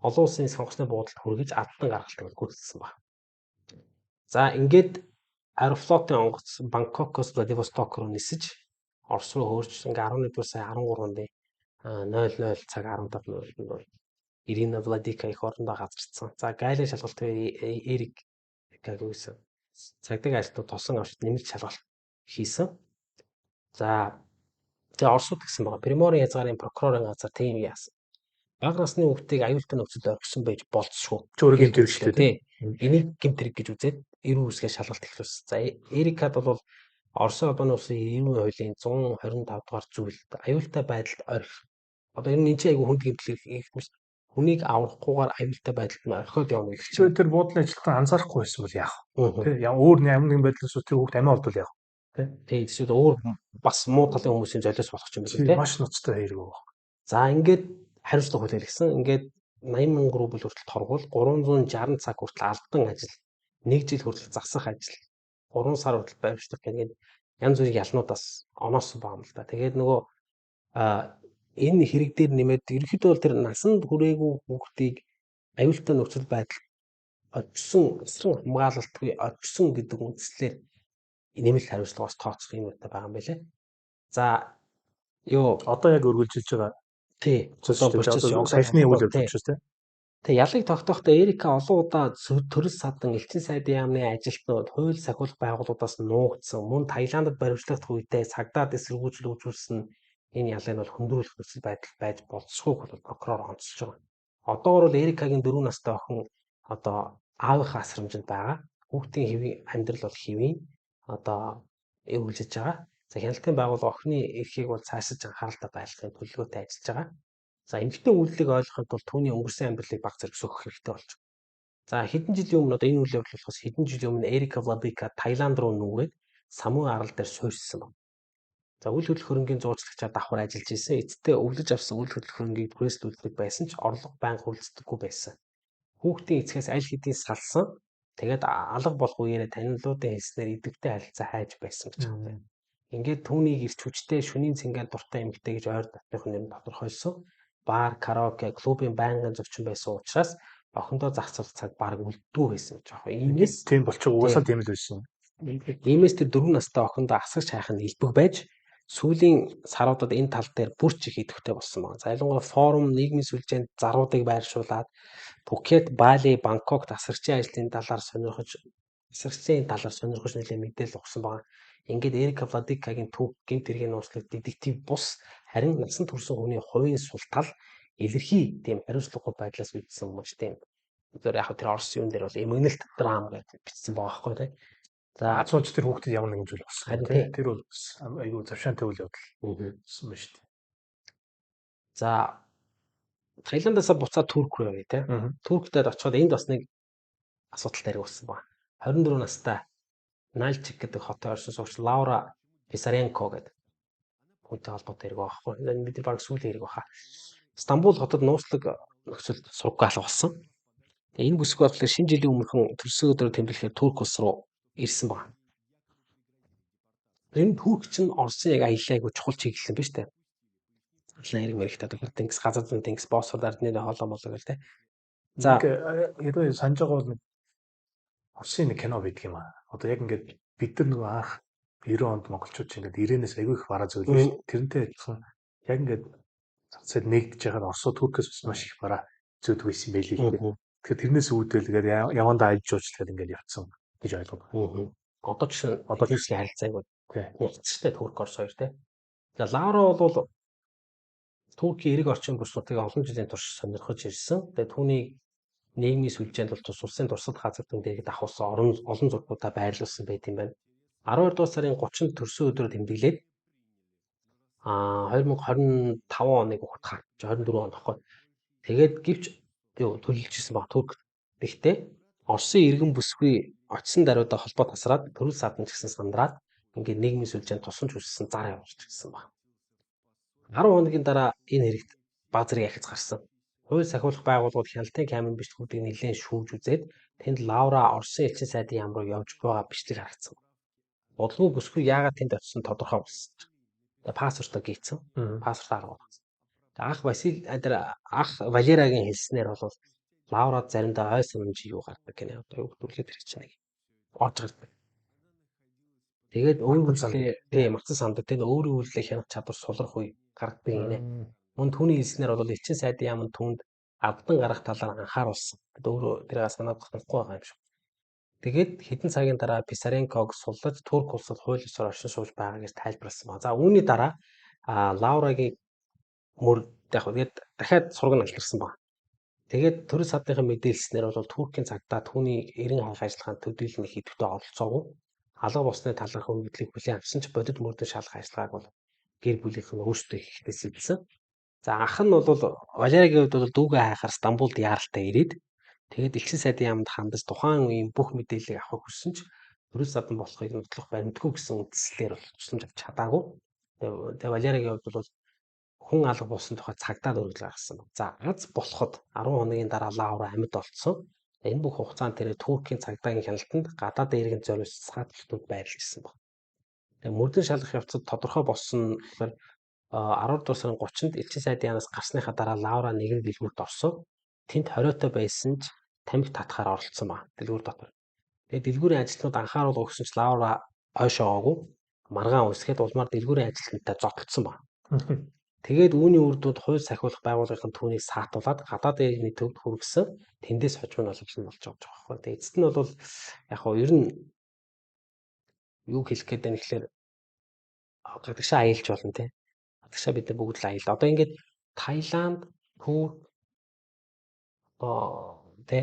Олон улсын нисэх онгоцны буудалд хүргэж аддан гаргалтыг гүйцэтгсэн байна. За ингээд Аэрофлотын онгоц Бангкокоос Владивосток руу нисэж Орос руу хөрж ингээ 11-р сарын 13-нд 00 цаг 15 минутанд Ирина Владика их орондоо газардсан. За гайлын шалгалт Эрик гүйсэн. Цагдаа ажилтнууд тосон авшид нэмэлт шалгалт хийсэн. За тэгээ Оросууд гэсэн байгаа. Приморын язгарын прокурорын газар тийм яасан. Бага насны хүүхдийг аюултай нөхцөлд орхисон байж болцсохгүй. Чөөр гэмт хэрэглээ тийм. Энийг гэмт хэрэг гэж үзээд 90 үсгээ шалгалт эхлүүлсэн. За Эрикад бол Орос улбаны улсын 90 хуулийн 125 дугаар зүйл аюултай байдалд орхих. Одоо энэ нь айгүй хүнд гэмтлэг их биш. Хүнийг аврахгүйгээр аюултай байдалд нь орхиод явна гэх чинь. Тэр буудлын ажилтан анзаарахгүй байсан бол яах вэ? Тэ өөр ямар нэгэн байдлаас тэр хүүхд амиа олдвол яах вэ? Тэ эсвэл өөр бас муу талын хүмүүсийн золиос болох юм байна тийм. Маш ноцтой хэрэг байна. За ингээд хариуцлага хүлээлгэсэн. Ингээд 80,000 рубль хүртэл торгуул 360 цаг хүртэл албан ажил 1 жил хүртэл засах ажил 3 сар хүртэл баримтлах гэдэг янз бүрийн ялнуудаас оноосон байна л да. Тэгээд нөгөө энэ хэрэг дээр нэмээд ерөнхийдөө бол тэр насанд хүрээгүй хүүхдийг аюултай нөхцөл байдал очсон эсрэг хамгаалалтгүй очсон гэдэг үндслээр нэмэлт хариуцлагаас тооцох юм үүтэй байгаа юм байлээ. За ёо Одоо яг өргөлжилж байгаа. Тий. Одоо саяхны үйл явдал учраас тий. Тэгээ ялыг тогтоохдоо Эрика олон удаа төрөл садан элчин сайдын яамны ажилтнууд хууль сахиулах байгууллагуудаас нуугдсан. Мөн Таиландд баривчлагдах үедээ цагдаад эсэргүүцэл үзүүлсэн энэ ялыг бол хөндрүүлэх нөхцөл байдал байж болцсохгүйг бол прокурор онцолж байгаа. Одоогор бол Эрикагийн 4 настай охин одоо аавынхаа асрамжинд байгаа. Хүүхдийн хэвийн амьдрал бол хэвийн одоо үргэлжлэж байгаа. За хяналтын байгууллага охины эрхийг бол цаашиж анхааралтай байлгахын төлөвлөгөөтэй ажиллаж байгаа. За эмэгтэй үйлдэлийг ойлгоход бол түүний өнгөрсөн амьдралыг баг зэрэг сөхөх хэрэгтэй болж байна. За хэдэн жилийн өмнө одоо энэ үйл явдал болохоос хэдэн жилийн өмнө Эрика Владика Таиланд руу нүгээд Самуи арал дээр суурьсан байна. За үйл хөдлөх хөрөнгийн зуучлагчаар давхар ажиллаж исэн. Эцэстээ өвлөж авсан үйл хөдлөх хөрөнгийг түрээслүүлдэг байсан ч орлого байнга хүрэлцдэггүй байсан. Хүүхдийн эцгээс аль хэдийн салсан. Тэгээд алга болох үеэрээ танилуудын хэлснээр идэвхтэй харилцаа хайж байсан гэж байна. Ингээд түүнийг ирч хүчтэй шөнийн цэнгээр дуртай эмэгтэй гэж ойр дотныхын нэр тодорхойлсон. Бар, караоке, клубын байнгын зочин байсан учраас охиндоо зах зээл цаг баг үлддэггүй байсан гэж байна. Иймээс тийм болчих угаасаа тийм л байсан. Иймээс тэр 4 настай охиндоо асгаж хайх нь илбэг байж сүүлийн саруудад энэ тал дээр бүрч их идэвхтэй болсон байна. За ялангуяа форум нийгмийн сүлжээнд заруудыг байршуулад Пхукет, Бали, Бангкокт асарчийн ажлын талаар сонирхож нэлээд мэдээлэл өгсөн байна. Ингээд Эрика Владикагийн төв гэмт хэргийн нууцлаг детектив бус харин насан турш хүний хувийн султал илэрхий тийм хариуцлагагүй байдлаас үүдсэн маш тийм. Тэр яг тэр Орос юун дээр бол эмгэнэлт драм гэж бичсэн байгаа байхгүй тий. За Аз ууч тэр хүүхдэд ямар нэгэн зүйл болсон Харин тий. тий. Тэр бол бас айгүй завшаантай үйл явдал болсон байна шүү дээ. за Таиландаас буцаад Турк руу явъя тий. Аа. Турктэд очиход энд бас нэг асуудал таригдсан байна. 24 настай Нальчик гэдэг хотын оршин суугч Лаура Писаренко гэдэг хүнтэй холбоотой хэрэг байхгүй. Энэ бид баг сүүлийн хэрэг баха. Стамбул хотод нууцлаг нөхцөлд сургал болсон. Тэгээ энэ бүсгүй болохоор шинэ жилийн өмнөхөн төрсөн өдрөөр тэмдэглэхээр Турк улс руу ирсэн байна. Энэ Турк чинь Оросын яг аяллаа айгу чухал чиглэл юм ба штэ. Аяллаа хэрэг мэрэгтэй одоо Тэнгис газар зүүн Тэнгис Босфор ардны хоолой молоо гэл тэ. За хэрвээ санаж байгаа бол Оросын нэг кино байдаг юм аа. Одоо яг ингээд бид нар нөгөө анх 90 онд монголчууд чинь ингээд ирээнээс айгүй их бараа зөөлөө шүү дээ. Тэрнтэй адилхан яг ингээд цацад нэгдэж байгаа Оросоо Туркээс бас маш их бараа зөөдөг байсан байлээ л дээ. Тэгэхээр тэрнээс үүдэлгээд явандаа аж жуулчлаад ингээд явцсан гэж ойлгоо. Одоо чинь одоо хийсгийн харилцааг тий. Турк Орос хоёр тэ. За Лаура бол Туркийн эрэг орчин бүсгүүдийг олон жилийн турш сонирхож ирсэн. Тэгээ түүний нийгмийн сүлжээнд бол тус улсын туршид газар дүндээ давхуулсан олон зургуудаа байрлуулсан байт юм байна. 12 дугаар сарын 30-нд төрсөн өдрөөр тэмдэглээд 2025 оныг ухтахаар 24 он тоххой. Тэгээд гівч төлөлжсэн баг Турк. Гэхдээ Оросын иргэн бүсгүй очисон даруйдаа холбоо тасраад төрөл садан ч гэсэн сандраад ингээд нийгмийн сүлжээнд тусамж үссэн зар явуулж гисэн баг. 10 хоногийн дараа энэ хэрэгт баазрын ахиц гарсан. Хууль сахиулах байгууллагууд хяналтын камерын бичлэгүүдийг нэлээд шүүж үзээд тэнд Лаура Оросын элчин сайдын яам руу явж байгаа бичлэг харагдсан. Бодлого бүсгүй яагаад тэнд очисон тодорхой болсон. Тэгээ паспортоо гийцэн. Паспорт арга болсон. Тэгээ ах Валерагийн хэлснээр бол Лаурад заримдаа ой санамж юу гардаг гэнэ. Одоо юу хөтөлгөөд ирэх чинь нэг орж гардаг. Тэгээд өөр үйлдэл тийм мацсан сандаг. Тэгээд өөрийн үйлдэл хянах чадвар сулрах үе гардаг гинэ. Мөн түүний хэлснээр бол элчин сайдын яамд түнд авдан гарах талаар анхааруулсан. Тэгээд өөрөө тэрийг санаад багтахгүй байгаа юм шиг. Тэгээд хэдэн цагийн дараа Писаренког суллаж Турк улсад хууль ёсоор оршин сууж байгаа гэж тайлбарласан ба. За үүний дараа Лаурагийн мөр тэгээд дахиад сурган алдарсан ба. Тэгээд төрөл садныхаа мэдээлснээр бол Туркийн цагдаа түүний эрен хаах ажиллагаанд төдийлөн их идэвхтэй оролцоогүй. Алга болсны талаарх өгөгдлийг хүлээн авсан ч бодит мөрдөн шалгах ажиллагааг бол гэр бүлийнхэн өөрсдөө хийхдээ сэлсэн. За анх нь бол Валерагийн хувьд бол дүүгээ хайхаар Стамбулд яаралтай ирээд тэгээд элчин сайдын яамд хандаж тухайн үеийн бүх мэдээллийг авах хүссэн ч төрөл садан болохыг нотлох баримтгүй гэсэн үндслээр бол тусламж авч чадаагүй. Тэгээд Валерагийн хувьд бол хүн алга болсон тухай цагдаад өргөл гаргасан. За аз болоход 10 хоногийн дараа Лаура амьд олцсон. Энэ бүх хугацаанд тэр Туркийн цагдаагийн хяналтанд гадаад иргэн зориулсан сааталтууд байрлуулсан баг. Тэгээ мөрдөн шалгах явцад тодорхой болсон гэхээр 10 дугаар сарын 30-нд элчин сайдын яамаас гарсныхаа дараа Лаура нэгэн дэлгүүрт орсон. Тэнд хориотой байсан ч тамхи татахаар оролцсон ба дэлгүүр дотор. Тэгээ дэлгүүрийн ажилтнууд анхааруул өгсөн ч Лаура ойшоогоогүй маргаан үсгээд улмаар дэлгүүрийн ажилтнуудтай зодтолсон ба. Тэгээд үүний үр дүнд хууль сахиулах байгууллагын түүнийг саатуулаад гадаад иргэний төвд хүргэсэн. Тэндээс хожим болж байгаа байхгүй. Тэгээд эцэст нь бол яг хоо ер нь юу хэлэх гээд байна гэхээр гадагшаа аялж болно те. Гадагшаа бид нар бүгд л аялаа. Одоо ингээд Таиланд, Турк те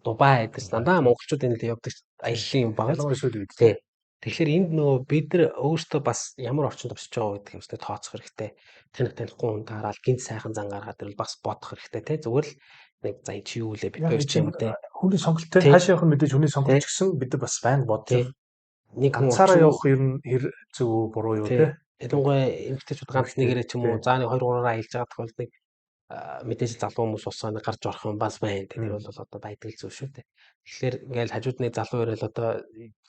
Дубай гэдэг дандаа монголчууд энэ л явдаг аяллаа юм байна. Тий. Тэгэхээр энд нөгөө бид нар өөрсдөө бас ямар орчинд оршиж байгаа гэдэг юмстай тооцох хэрэгтэй. Танихгүй хүн таараад гинт сайхан зан гаргаад ирвэл бас бодох хэрэгтэй тий. Зүгээр л нэг за чи юу лээ бид хоёр ч юм тий. Хүний сонголттой хаашаа явах нь мэдээж хүний сонголт ч гэсэн бид нар бас байнга бодож нэг хүн ганцаараа явах ер нь хэр зөв үү буруу юу тий. Тэднээ эмгтээчүүд ганц нэгээрээ ч юм уу заа нэг 2-3-аар аялж байгаа тохиолдолд нэг мэдээж залуу хүмүүс усаа гарч орох юм бас байна. Тэр бол одоо байдаг л зүйл шүү дээ. Тэгэхээр ингээл хажууд нэг залуу ирэл одоо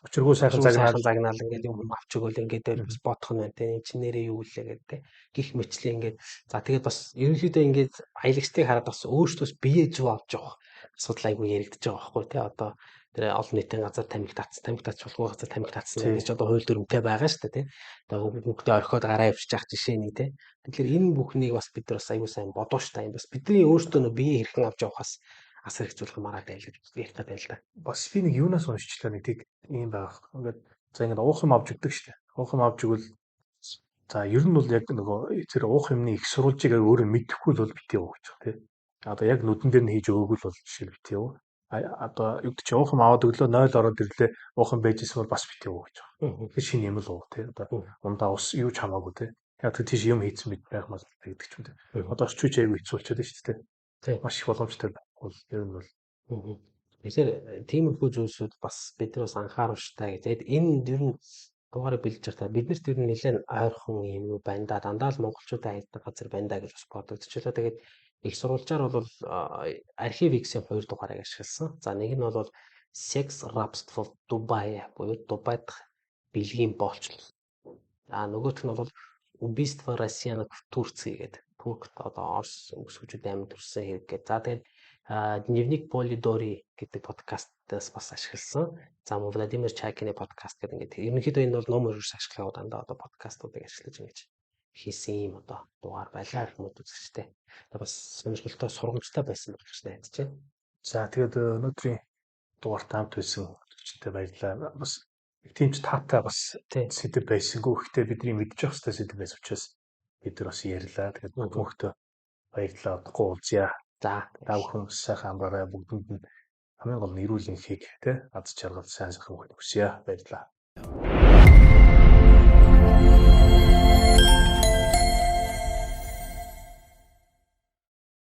өчргөө сайхан загнаал ингээл юм авч өгөөл ингээд бас бодох нь байна. Энд чинь нэрээ юу лээ гэдэг. Гих мэтлээ ингээд за тэгээд бас ерөнхийдөө ингээд аялагчдыг хараад бас өөртөөс бие зүв авч явах асуудал айгүй яригдж байгаа байхгүй тий. Одоо тэр олон нийтийн газар тамхи татч болохгүй газар тамхи татсан гэж одоо хууль дүрмтэй байгаа шүү дээ тий. Одоо бүгдээ орхиод гараа явчих жах жишээ нэг тий. Тэгэхээр энэ бүхнийг бас бид нар бас аягүй сайн бодоо штаа юм бас бидний өөртөө нөө бие хэрхэн авч явахаас асар хэцүүлэх мараа байлгаж ярих гэдэг л да. Бас би нэг юунаас уншчихлаа нэг тийг юм байгаа. Ингээд за ингээд уух юм авч өгдөг штэ. Уух юм авч өгвөл за ер нь бол яг нөгөө тэр уух юмны их сурвалжийг өөрөө мэдэхгүй л бол битээ уух гэж тий. Одоо яг нүдэн дээр нь хийж өгөөгүй л бол жишээ битээ юу. одоо юу гэдэг чи уухан аваад өглөө 0 ороод ирлээ уухан байжсэн бол бас битээ уу гэж байна. Тэгэхээр шинэ юм л уу те одоо ундаа ус юу ч хамаагүй те. Яг тэр тийш юм хийцэн бит байх мал гэдэг ч юм те. Одоо орчууч аягүй хэцүүлчихээд шүү дээ. Тийм. Маш их боломжтой бол ер нь бол Тэгэхээр тиймэрхүү зүйлсүүд бас бид нар бас анхааруулжтай. Тэгээд энэ ер нь дугаарыг бэлдэж байхдаа биднэрт ер нь нэлээд ойрхон юм уу байна да. Дандаа л монголчуудаа хайдаг газар байна да гэж бас бодогдчихлоо. Тэгээд их сурвалжаар бол Archivix-ийн 2 дугаарыг ашигласан. За нэг нь бол Sex Rhapsody Dubai буюу Дубайд бэлгийн боолчлол. Нөгөөх нь бол Убийство Россияна в Турции гэдэг. Туркт одоо Орос өмсгчүүд амьд төрсэн хэрэг гэдэг. За тэгээд Дневник Полидори гэдэг подкастаас бас ашигласан. За Владимир Чайкины подкаст гэдэг ингээд ерөнхийдөө энэ бол номер ерөөс ашиглах дандаа одоо подкастуудыг ашиглаж ингэж хийсэн юм одоо дугаар байлаа гэх мэт үзэгчтэй. Одоо бас сонирхолтой сургамжтай байсан болох гэж найдаж байна. за тэгээд өнөөдрийн дугаарт хамт байсан үзэгчтэй баярлалаа. Бас тийм ч таатай бас сэдв байсангүй. Гэхдээ бидний мэдчих хэвээр сэдв байсан учраас бид нар бас ярьлаа. Тэгээд бүгдөө баярлалаа. Удахгүй уулзъя. За та бүхэн сайхан амраарай. Бүгдэнд нь хамгийн гол нь эрүүл энхийг те аз жаргал сайн сайхан хүсье. Баярлалаа.